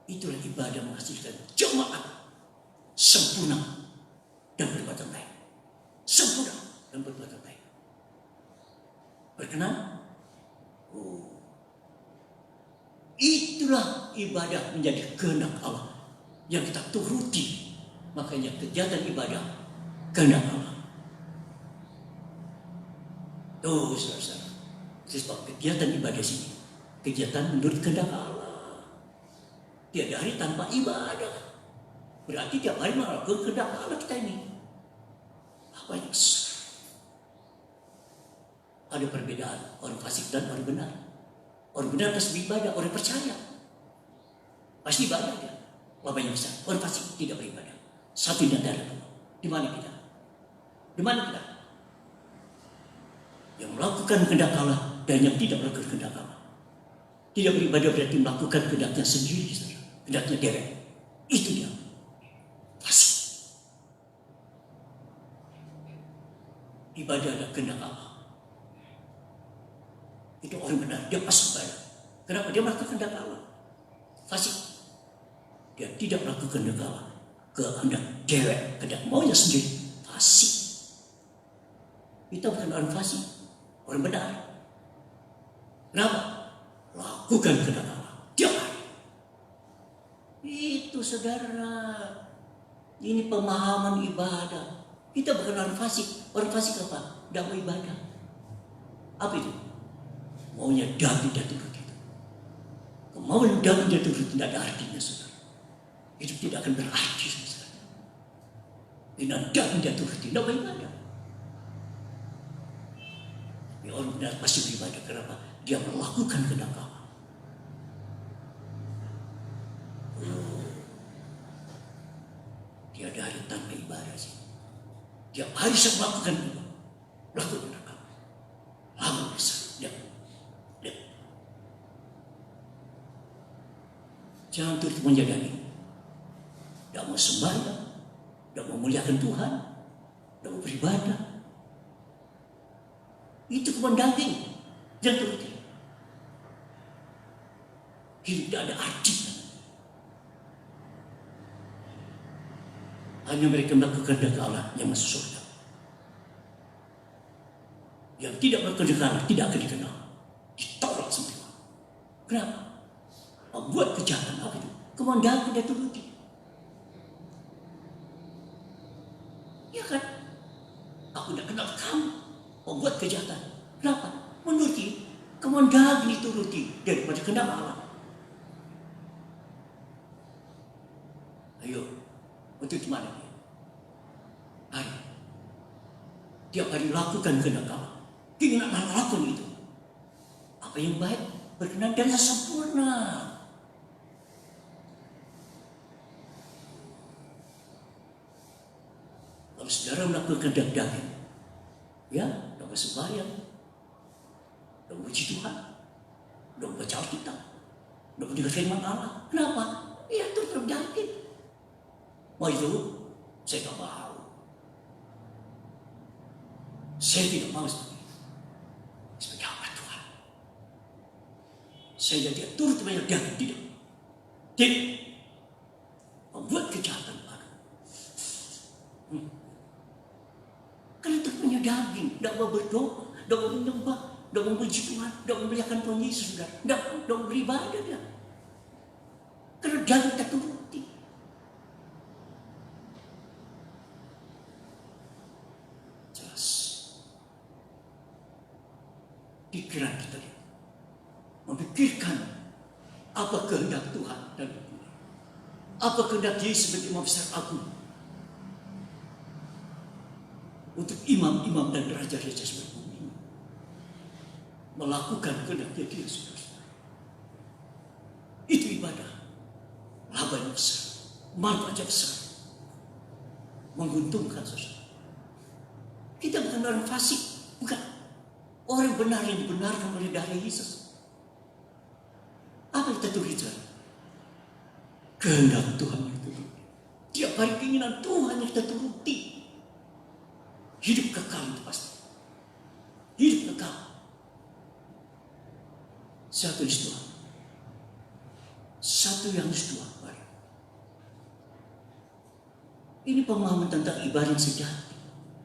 itulah ibadah menghasilkan jemaat sempurna dan berbuat baik. Sempurna dan berbuat baik. Berkenan? Oh. Itulah ibadah menjadi kehendak Allah yang kita turuti. Makanya kegiatan ibadah kehendak Allah. Tuh saudara-saudara, sebab kegiatan ibadah sini, kegiatan menurut kehendak Allah. Tiada hari tanpa ibadah. Berarti tiap hari melakukan kehendak Allah kita ini. Apa yang besar? Ada perbedaan orang fasik dan orang benar. Orang benar pasti beribadah, orang percaya pasti ibadah dia. Apa yang besar? Orang fasik tidak beribadah. Satu di antara dua. Di mana kita? Di mana kita? Yang melakukan kehendak Allah dan yang tidak melakukan kehendak Allah. Tidak beribadah berarti melakukan kehendaknya sendiri, kehendaknya derek. Itu dia. Fasik. Ibadah adalah kehendak Allah. Itu orang benar, dia pasti ibadah. Kenapa? Dia melakukan kehendak Allah. Fasik. Dia tidak melakukan kehendak Allah. Kehendak derek, kehendak maunya sendiri. Fasik. Kita bukan orang fasik, orang benar. Kenapa? Lakukan kehendak Allah. Tiap hari. Itu saudara. Ini pemahaman ibadah. Kita bukan orang fasik. Orang fasik apa? Tidak mau ibadah. Apa itu? Maunya daging dan turut itu. Kemauan daging dan turut tidak ada artinya, saudara. Itu tidak akan berarti, saudara. Dengan daging dan turut tidak beribadah. Tapi orang benar pasti beribadah. Kenapa? Dia melakukan kehendak Allah. Tiada hari tanpa ibadah sih. Tiap hari saya melakukan ibadah. Melakukan kehendak Allah. Lama besar. Jangan terus menjadi tidak mau sembahyang, tidak mau memuliakan Tuhan, tidak mau beribadah. Itu kebun daging. Jangan turuti. Hidup tidak ada artinya. Hanya mereka melakukan kehendak Allah yang masuk surga. Yang tidak melakukan kehendak Allah tidak akan dikenal. Ditolak semua. Kenapa? Buat kejahatan apa itu? Kemandangan dia turuti. Ya kan? Aku tidak kenal kamu. Buat kejahatan. Kenapa? Menuruti. Kemandangan dituruti daripada kehendak Allah. Ayo, untuk gimana dia? Ayo. Tiap hari lakukan kehendak Allah. Keinginan Allah lakukan itu. Apa yang baik, berkenan dan sempurna. Kalau saudara melakukan kehendak daging, ya, dapat sembahyang, dapat puji Tuhan, dapat baca Alkitab, dapat dengar firman Allah. Kenapa? Ya, itu daging. Mau itu? Saya tak mau. Saya tidak mau seperti itu. Sebagai hamba Tuhan. Saya tidak turut banyak daging, tidak. Tidak. Membuat kejahatan baru. Karena itu punya daging. Tidak mau berdoa, tidak mau menyembah, tidak mau puji Tuhan, tidak mau memuliakan Tuhan Yesus, tidak mau beribadah dia. Karena daging tak turuti. Jelas. Pikiran kita memikirkan apa kehendak Tuhan dan apa kehendak Yesus sebagai imam besar agung untuk imam-imam dan raja-raja sebagai bumi melakukan kehendak dia, saudara. Itu ibadah, labanya besar, manfaatnya besar, menguntungkan, saudara. Kita bukan orang fasik, bukan. Orang benar yang dibenarkan oleh darah Yesus. Apa yang kita tulis? Kehendak Tuhan yang kita turuti. Tiap hari keinginan Tuhan yang kita turuti. Hidup kekal itu pasti. Hidup kekal. Satu Yesus Tuhan. Satu yang Yesus Tuhan. Ini pemahaman tentang ibadah sejati.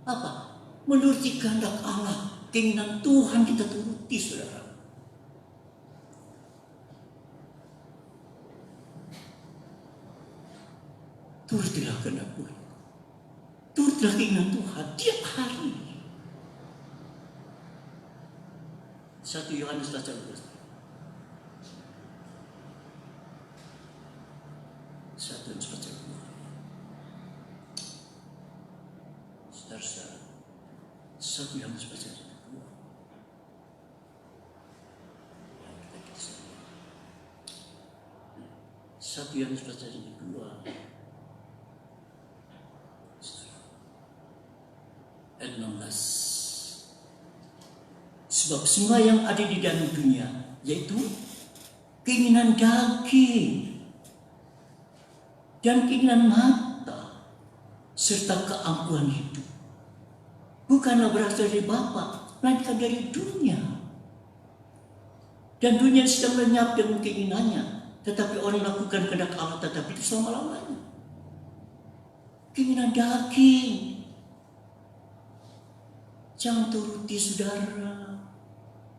Apa? Menuruti kehendak Allah. Keinginan Tuhan kita turuti, saudara. Turutilah kehendak Tuhan. Turutilah keinginan Tuhan tiap hari. 1 Yohanes 4:12. 1 Yohanes 4:12. Saudara, 1 Yohanes 4:12. 1 Yohanes 4:2 ayat 16. Sebab semua yang ada di dalam dunia, yaitu keinginan daging dan keinginan mata serta keangkuhan hidup, bukanlah berasal dari Bapa, melainkan dari dunia. Dan dunia sedang lenyap dengan keinginannya. Tetapi orang lakukan kehendak Allah tetapi itu selama-lamanya. Keinginan daging. Jangan turuti, saudara.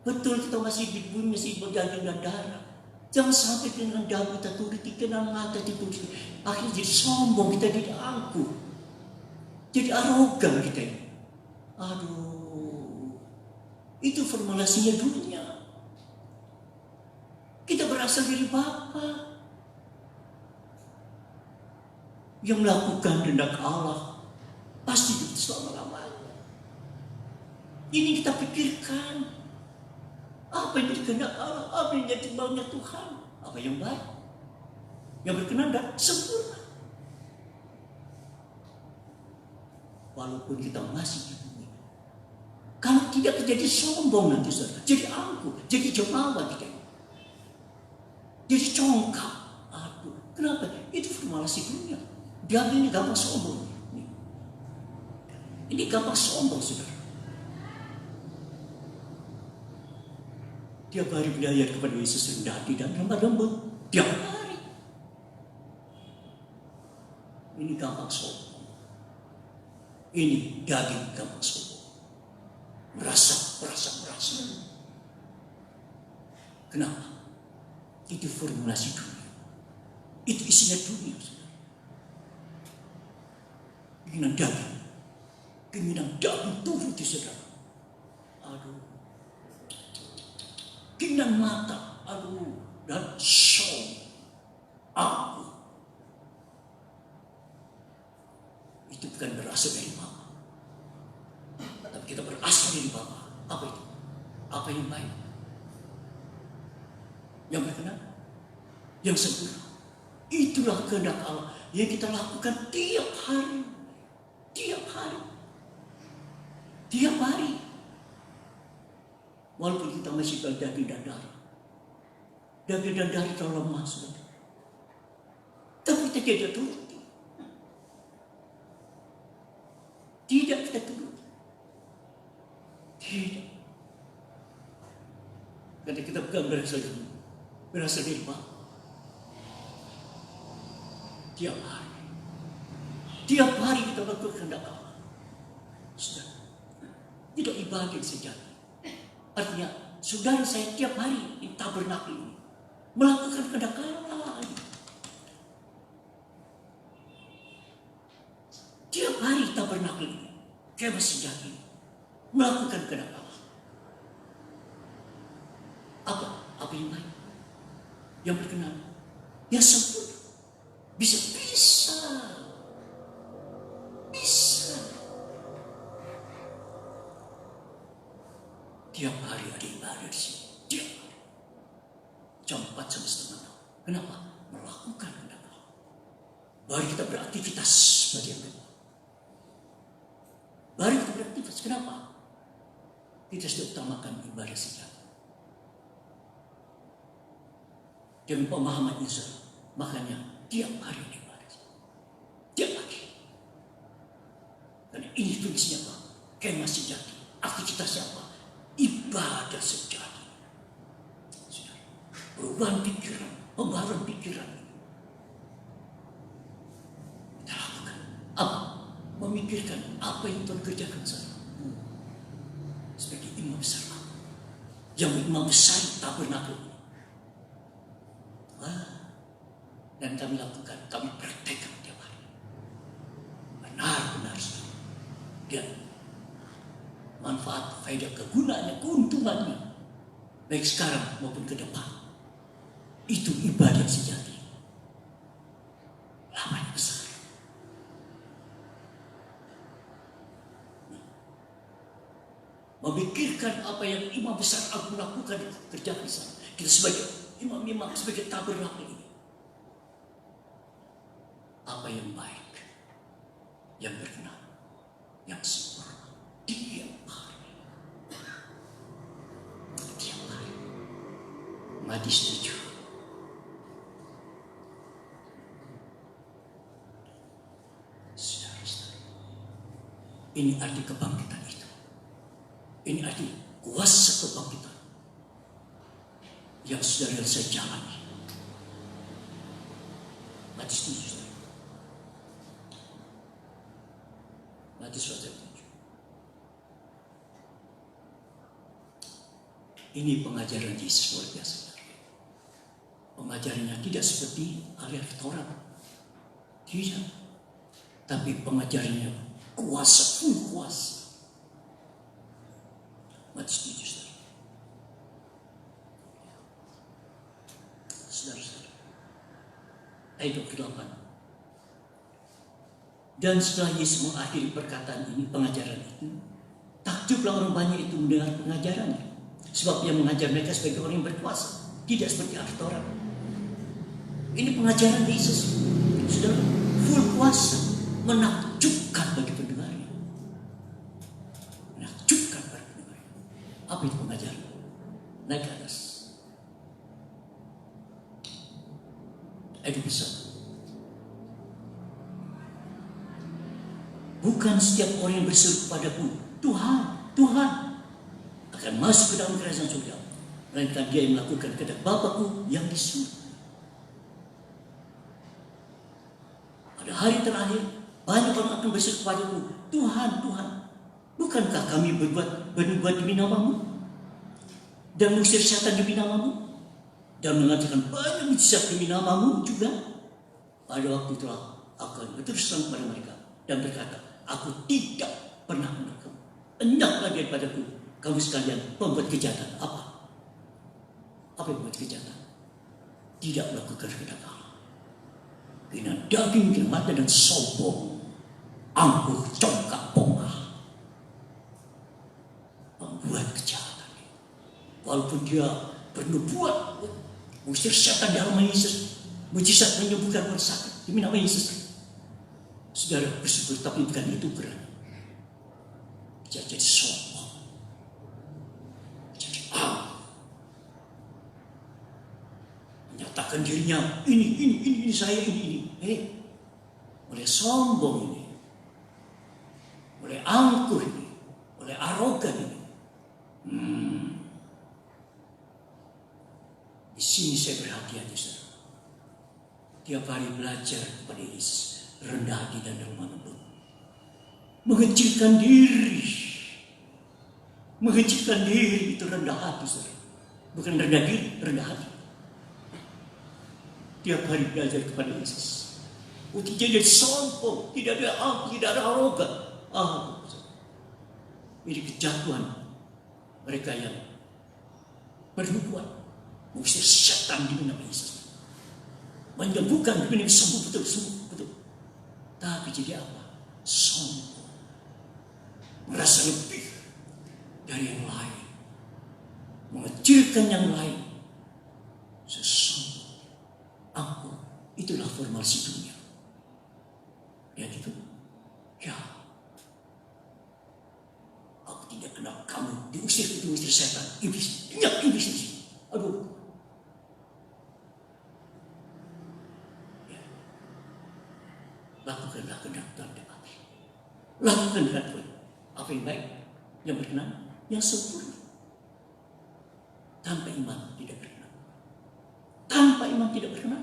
Betul kita masih di bumi, masih berdaging dan darah. Jangan sampai keinginan daging kita turuti, keinginan mata dituruti. Akhirnya jadi sombong, kita jadi angkuh. Jadi arogan kita ini. Aduh. Itu formulasinya dunia. Kita berasal dari Bapa yang melakukan kehendak Allah pasti hidup selama-lamanya. Ini kita pikirkan apa yang jadi kehendak Allah, apa yang jadi maunya Tuhan, apa yang baik, yang berkenan dan sempurna. Walaupun kita masih di bumi, kalau tidak jadi sombong nanti, saudara, jadi angkuh, jadi jemawa kita. Jadi congkak. Aduh, kenapa? Itu formulasi dunia. Dia ini gampang sombong. Ini gampang sombong, saudara. Dia beri belajar kepada Yesus rendah hati dan lemah lembut. Tiap hari. Ini gampang sombong. Ini daging gampang sombong. Merasa. Kenapa? Itu formulasi dunia. Itu isinya dunia. Keinginan daging turuti, saudara. Aduh. Keinginan mata. Aduh. Dan show. Aku. Itu bukan berasal dari Bapa, tapi diri Bapa. Apa itu? Apa yang baik? Yang berkenan? Yang sempurna. Itulah kehendak Allah yang kita lakukan tiap hari. Tiap hari. Tiap hari. Walaupun kita masih daging dan darah. Daging dan darah terlalu lemah sudah. Tapi kita tidak turuti. Tidak kita turuti. Tidak. Karena kita bukan berasal dari Bapa. Tiap hari. Tiap hari kita lakukan kehendak Allah. Sudah. Tidak ibadah yang sejati. Artinya, saudara saya tiap hari di tabernakel ini melakukan kehendak Allah. Tiap hari tabernakel ini, kemah sejati melakukan kehendak Allah. Apa yang baik? Yang berkenan? Yang sempurna? Bisa. Tiap hari ada ibadah di sini. Tiap hari. Jam 4 sampai setengah 6. Kenapa? Melakukan kehendak Allah. Baru kita beraktivitas bagi yang kedua. Baru kita beraktivitas. Kenapa? Kita sudah utamakan ibadah sejati. Dengan pemahaman Yesus. Makanya tiap hari ada ibadah. Tiap hari. Karena ini fungsinya apa? Kemah sejati. Aktivitasnya apa? Ibadah sejati. Perubahan pikiran, pembaharuan pikiran. Kita lakukan apa? Memikirkan apa yang Tuhan kerjakan saya. Sebagai imam besar Allah. Yang imam besar tabernakel. Dan kami lakukan, kami praktekkan tiap hari. Benar-benar sekali. Dan manfaat, faedah, kegunaannya, keuntungannya, baik sekarang maupun ke depan, itu ibadah sejati. Lamanya besar. Memikirkan apa yang imam besar Agung lakukan, kerja besar. Kita sebagai imam-imam, sebagai tabernakel ini. Apa yang baik, yang berkenan, yang sempurna. Tiap hari. Mati setuju. Saudara-saudara, ini arti kebangkitan itu. Ini arti kuasa kebangkitan yang saudara saya jalani. Mati setuju, saudara. Mati setuju. Ini pengajaran Yesus luar biasa. Pengajarannya tidak seperti ahli Taurat. Tidak. Tapi pengajarannya kuasa, full kuasa. Mati setuju, saudara. Saudara-saudara. Ayat 28. Dan setelah Yesus mengakhiri perkataan ini, pengajaran itu, takjublah orang banyak itu mendengar pengajarannya. Sebab yang mengajar mereka sebagai orang yang berkuasa. Tidak seperti ahli Taurat. Ini pengajaran Yesus. Sudah full kuasa. Menakjubkan bagi pendengarnya. Menakjubkan bagi pendengarnya. Apa itu pengajaran? Naik ke atas. Ayat besar. Bukan setiap orang yang berseru kepadaku, Tuhan, Tuhan, akan masuk ke dalam kerajaan surga, melainkan dia yang melakukan kehendak Bapa-Ku yang di surga. Pada hari terakhir, banyak orang akan berseru kepadaku, Tuhan, Tuhan, bukankah kami berbuat demi nama-Mu dan mengusir setan demi nama-Mu dan mengatakan banyak mujizat demi nama-Mu juga? Pada waktu itulah aku akan berterus terang kepada mereka dan berkata, aku tidak pernah mengenal kamu. Enyahlah daripadaku, kamu sekalian pembuat kejahatan. Apa? Apa yang membuat kejahatan? Tidak melakukan kehendak Allah. Kena daging, kena mata dan sombong, angkuh, congkak, bongkah. walaupun dia bernubuat mengusir setan dalam nama Yesus, mujizat menyembuhkan orang sakit demi nama Yesus, saudara bersyukur, tapi bukan itu berani. Dia jadi sombong, jadi menyatakan dirinya ini saya ini. Oleh sombong ini, oleh angkuh ini, oleh arogan ini. Di sini saya berhati-hati, saudara. Tiap hari belajar kepada Yesus, rendah hati dan lemah lembut, mengecilkan diri. Mengecilkan diri itu rendah hati, saudara. Bukan rendah diri, rendah hati. Tiap hari belajar kepada Yesus. Untuk jadi sombong, tidak ada angkuh, tidak ada arogan. Ini kejatuhan mereka yang bernubuat mengusir setan di nama Yesus, menyembuhkan demi sembuh betul. Tapi jadi apa? Sombong, merasa lebih dari yang lain, mengecilkan yang lain. Sesombong, aku itulah formasi dunia. Lihat itu, ya. Aku tidak kenal kamu, diusir setan, iblis, ingat iblis di sini. Aduh. Ya. Lakukanlah kehendak Tuhan dan Bapa. Lakukan kehendak Tuhan. Apa yang baik, yang berkenan, yang sempurna. Tanpa iman tidak berkenan. Tanpa iman tidak berkenan.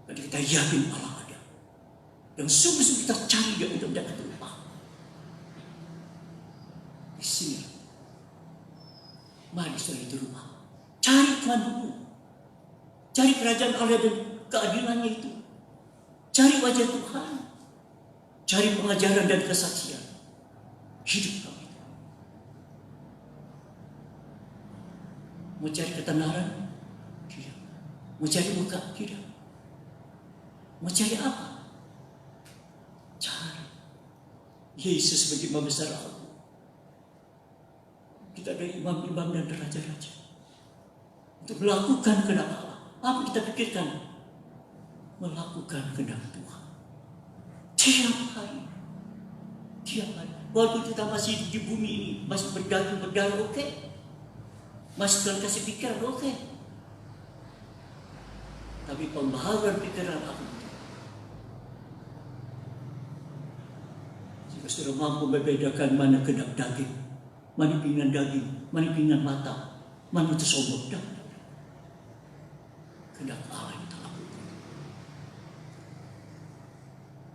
Jadi kita yakin Allah ada. Dan sungguh-sungguh kita cari dia untuk mendapat upah. Di sini, mari saudara itu rumah. Cari Tuhan dulu. Cari kerajaan Allah dan keadilannya itu. Cari wajah Tuhan. Cari pengajaran dan kesaksian. Hidup kami. Mau cari ketenaran? Tidak. Mau cari muka? Tidak. Mau cari apa? Cari Yesus sebagai imam besar Allah. Kita ada imam-imam dan raja-raja untuk melakukan kehendak Allah. Apa kita pikirkan? Melakukan kehendak Tuhan tiap hari. Walaupun kita masih di bumi ini, masih berdaging berdarah, oke. Masih Tuhan kasih pikiran, oke. Tapi pembaharuan pikiran aku, jika sudah mampu membedakan mana kehendak daging, mana keinginan daging, mana keinginan mata, mana itu sombong, kehendak Allah yang kita lakukan.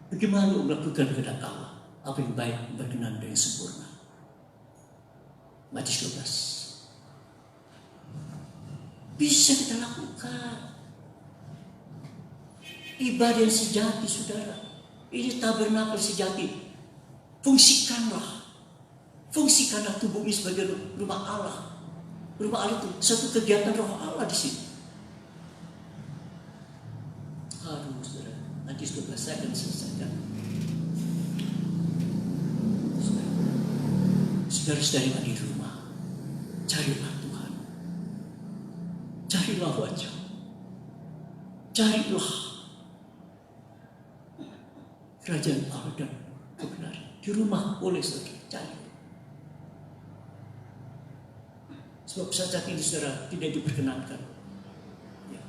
Bagaimana melakukan kehendak Allah? Apa yang baik, berkenan dan yang sempurna? Matius 12. Bisa kita lakukan. Ibadah yang sejati, saudara. Ini tabernakel sejati. Fungsikanlah tubuh ini sebagai rumah Allah. Rumah Allah itu satu kegiatan roh Allah di sini. Aduh, saudara, nanti 12 saya akan selesaikan. Saudara-saudari di rumah, carilah Tuhan. Carilah wajah. Carilah kerajaan Allah dan kebenaran. Di rumah boleh saudara cari. Sebab saat ini saudara tidak diperkenankan. Ya.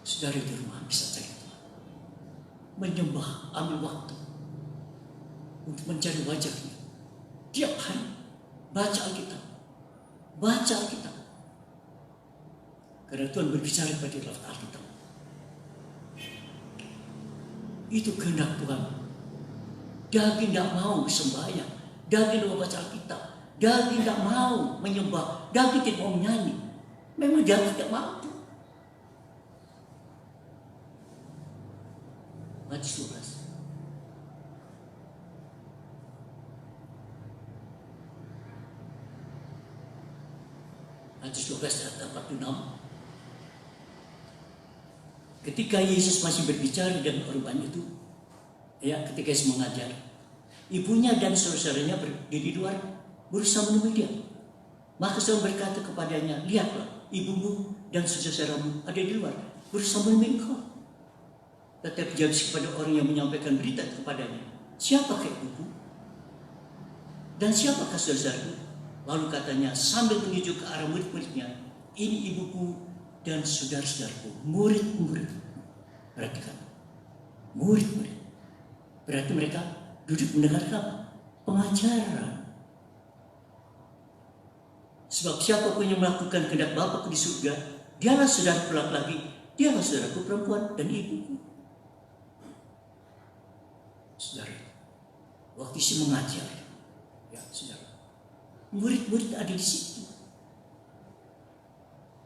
Saudara di rumah bisa cari Tuhan. Menyembah, ambil waktu untuk mencari wajahnya. Tiap hari baca Alkitab. Karena Tuhan berbicara pada dalam Alkitab. Itu kehendak Tuhan. Daging tidak mau sembahyang, daging tidak mau baca Alkitab, daging tidak mau menyembah, daging tidak mau menyanyi. Memang daging tidak mampu. Matius 12. Matius 12 ayat 46. Ketika Yesus masih berbicara dengan orang banyak itu, ya, ketika Yesus mengajar, ibunya dan saudara-saudaranya berdiri di luar berusaha menemui dia. Maka Tuhan berkata kepadanya, lihatlah, ibumu dan saudaramu ada di luar bersama engkau. Tetapi jawab kepada orang yang menyampaikan berita kepadanya, siapakah ibuku? Dan siapakah saudaraku? Lalu katanya sambil menuju ke arah murid-muridnya, ini ibuku dan saudara-saudaraku, murid-murid. Perhatikan, murid-murid. Berarti mereka duduk mendengarkan pengajaran. Sebab siapapun yang melakukan kehendak Bapa di surga, dialah saudaraku laki-laki, dialah saudaraku perempuan dan ibuku. Saudara, waktu isi mengajar, ya saudara, murid-murid ada di situ.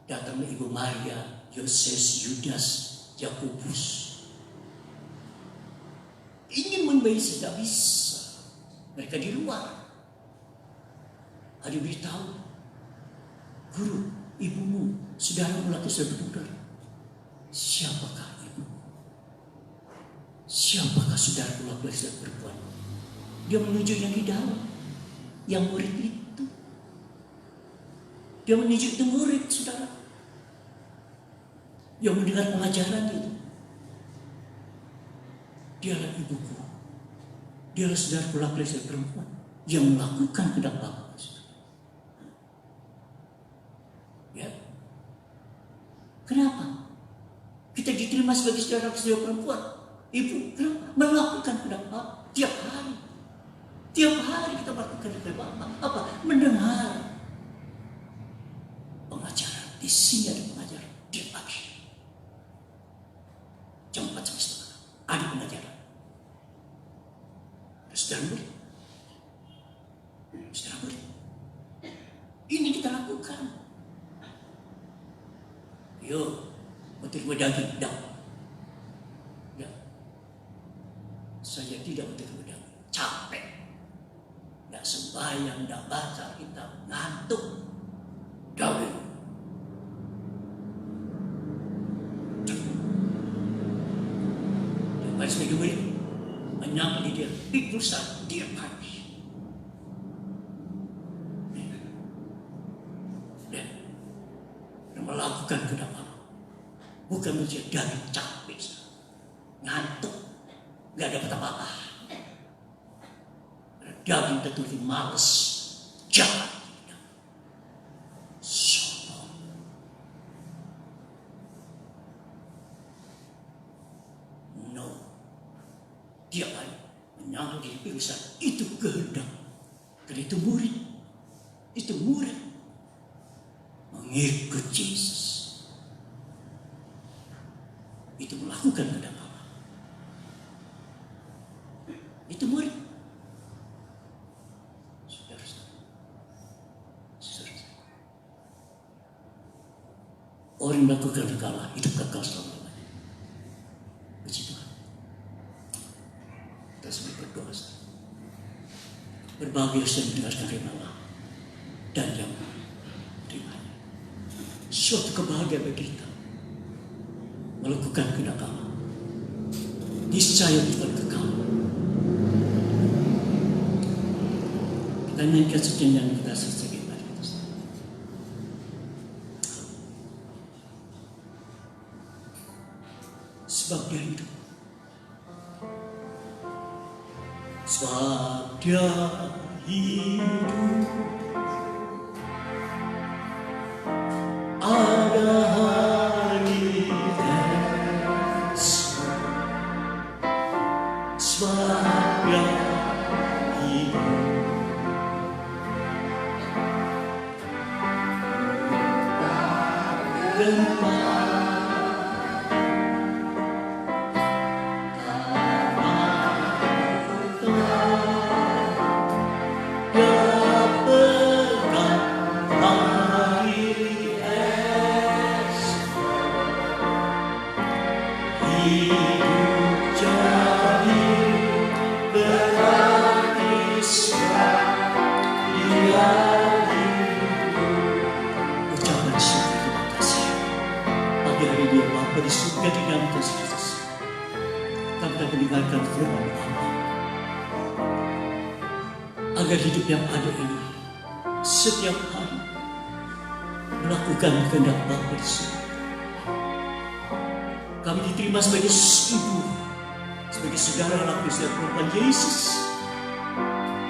Datanglah Ibu Maria, Yoses, Yudas, Yakobus. Ingin membayi tidak bisa. Mereka di luar. Ada beritahu, guru, ibumu, saudaramu laki saudara. Siapakah ibu? Siapakah saudaraku laki saudara perempuan? Dia menuju yang di dalam, yang murid itu. Dia menuju itu murid, saudara, yang mendengar pengajaran itu. Dialah ibuku, dialah saudaraku laki saudara perempuan yang melakukan kehendak Bapa. Ya, kenapa kita diterima sebagai saudara perempuan? Ibu, kenapa? Melakukan kehendak Bapa tiap hari. Tiap hari kita melakukan kehendak Bapa. Apa? Mendengar pengajaran. Di sini ada pengajaran tiap pagi. Jam 4:30 ada pengajaran. Saudara murid, ini kita lakukan. Yo, menerima daging, tidak. Ya. Saya tidak menerima daging, capek. Tidak sembahyang, tidak baca kitab, ngantuk. Daging. Dan sebagai murid, menyangkali dia, pikul saat dia pagi. Dan melakukan kehendak Bapa. Bukan menjadi daging capek, ngantuk, gak dapat apa-apa. Daging tertulis males, jahat, sombong. No, dia menyangkal diri pingsan, itu kehendak. Karena itu murid mengikut Yesus. Itu melakukan kehendak Bapa. Itu murid. Orang melakukan kehendak Allah, hidup kekal selama-lamanya. Puji Tuhan. Kita semua berdoa. Berbahagia yang mendengarkan firman Allah dan yang menerimanya. Suatu kebahagiaan bagi kita melakukan kehendak Allah. Niscaya kita kekal. Kita naikkan sejenak kita selesai. Sebab dia hidup. Sebab dia hidup. Ada hari esok. Sebab dia hidup. Mendengarkan firman Allah agar hidup yang ada ini setiap hari melakukan kehendak Bapa di surga. Kami diterima sebagai ibu, sebagai saudara laki dan perempuan Yesus,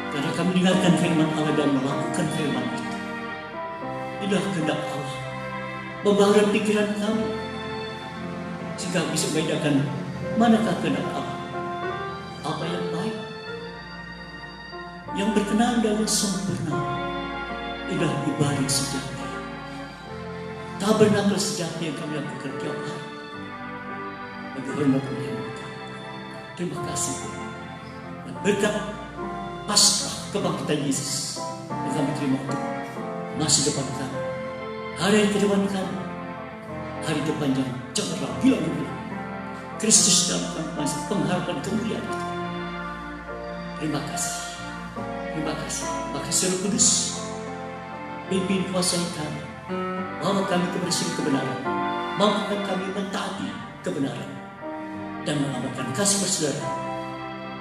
karena kami dengarkan firman Allah dan melakukan firman itu. Inilah kehendak Allah, membaharui pikiran kami, sehingga bisa membedakan manakah kehendak Allah, apa yang baik, yang berkenan dan sempurna. Inilah ibadah sejati, tabernakel sejati yang kami lakukan tiap hari. Bagi hormat yang terima kasih dan berkat Paskah kebangkitan Yesus yang kami terima untuk masa depan kami, hari ke depan kami, hari depan yang cemerlang gila-gila Kristus dalam pengharapan kemuliaan itu. Terima kasih, terima kasih. Makasih Roh Kudus, pimpin kuasai kami, bawa kami kepada kebenaran, mampukan kami mentaati kebenaran dan mengamalkan kasih bersaudara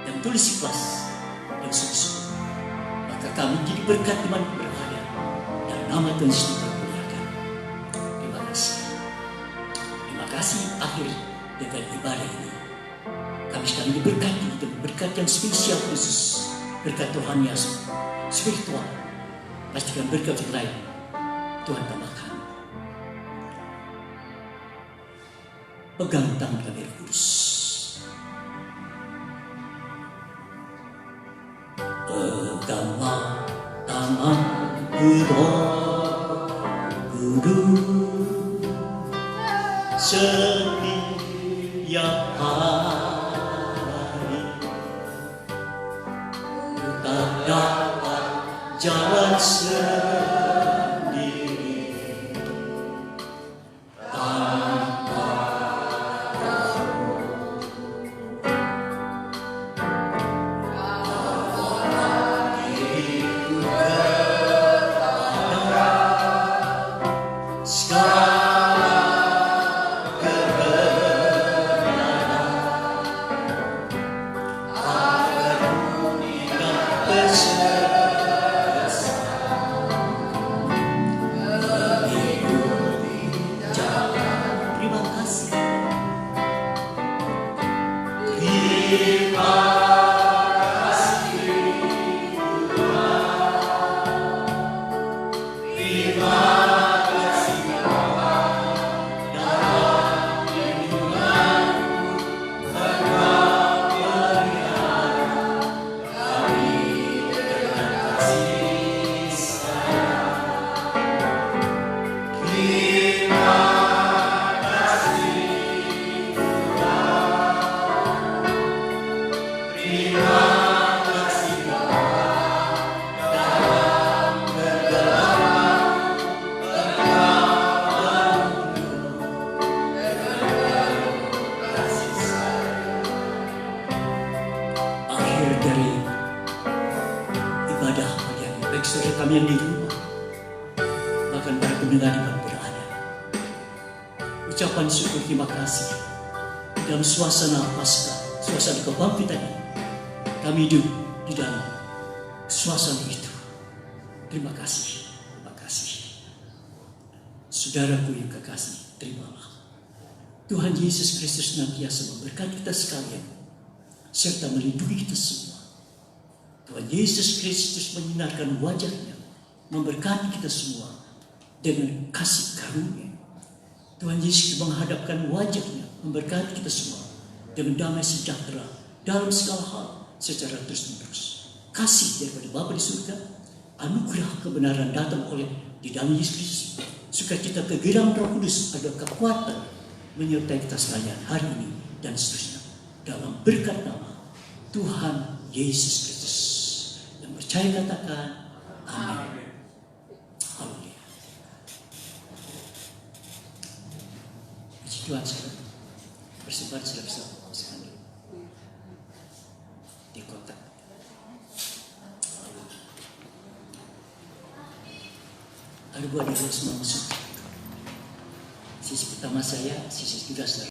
yang tulus ikhlas dan sungguh-sungguh. Maka kami jadi berkat di mana berada dan nama Tuhan Yesus dipermuliakan. Terima kasih. Terima kasih. Akhir dengan ibadah ini kami sekali diberkati dengan berkat yang spesial khusus, berkat Tuhan yang spiritual. Pastikan berkat yang lain Tuhan tambahkan. Pegang tangan kami Roh Kudus. Peganglah tanganku Roh Kudus, setiap hari ku tak dapat jalan sendiri tanpa diriku berada segala kebenaran agar unikan dari ibadah pagi hari, baik saudara kami yang di rumah, bahkan para pendengar di mana berada. Ucapan syukur terima kasih dalam suasana Paskah, suasana kebangkitan ini. Kami hidup di dalam suasana itu. Terima kasih, terima kasih. Saudaraku yang kekasih, terimalah. Tuhan Yesus Kristus senantiasa memberkati kita sekalian, serta melindungi kita semua. Tuhan Yesus Kristus menyinarkan wajah-Nya, memberkati kita semua dengan kasih karunia. Tuhan Yesus menghadapkan wajah-Nya, memberkati kita semua dengan damai sejahtera dalam segala hal secara terus-menerus. Kasih daripada Bapa di surga, anugerah kebenaran datang oleh di dalam Yesus Kristus. Sukacita kegembiraan Roh Kudus ada kekuatan menyertai kita sekalian hari ini dan seterusnya. Dalam berkat nama Tuhan Yesus Kristus. Yang percaya katakan amin. Haleluya. Puji Tuhan saudara. Bersebar saudara sekalian di kotak. Ada buah di semua musuh. Sisi pertama saya, sisi kedua saudara.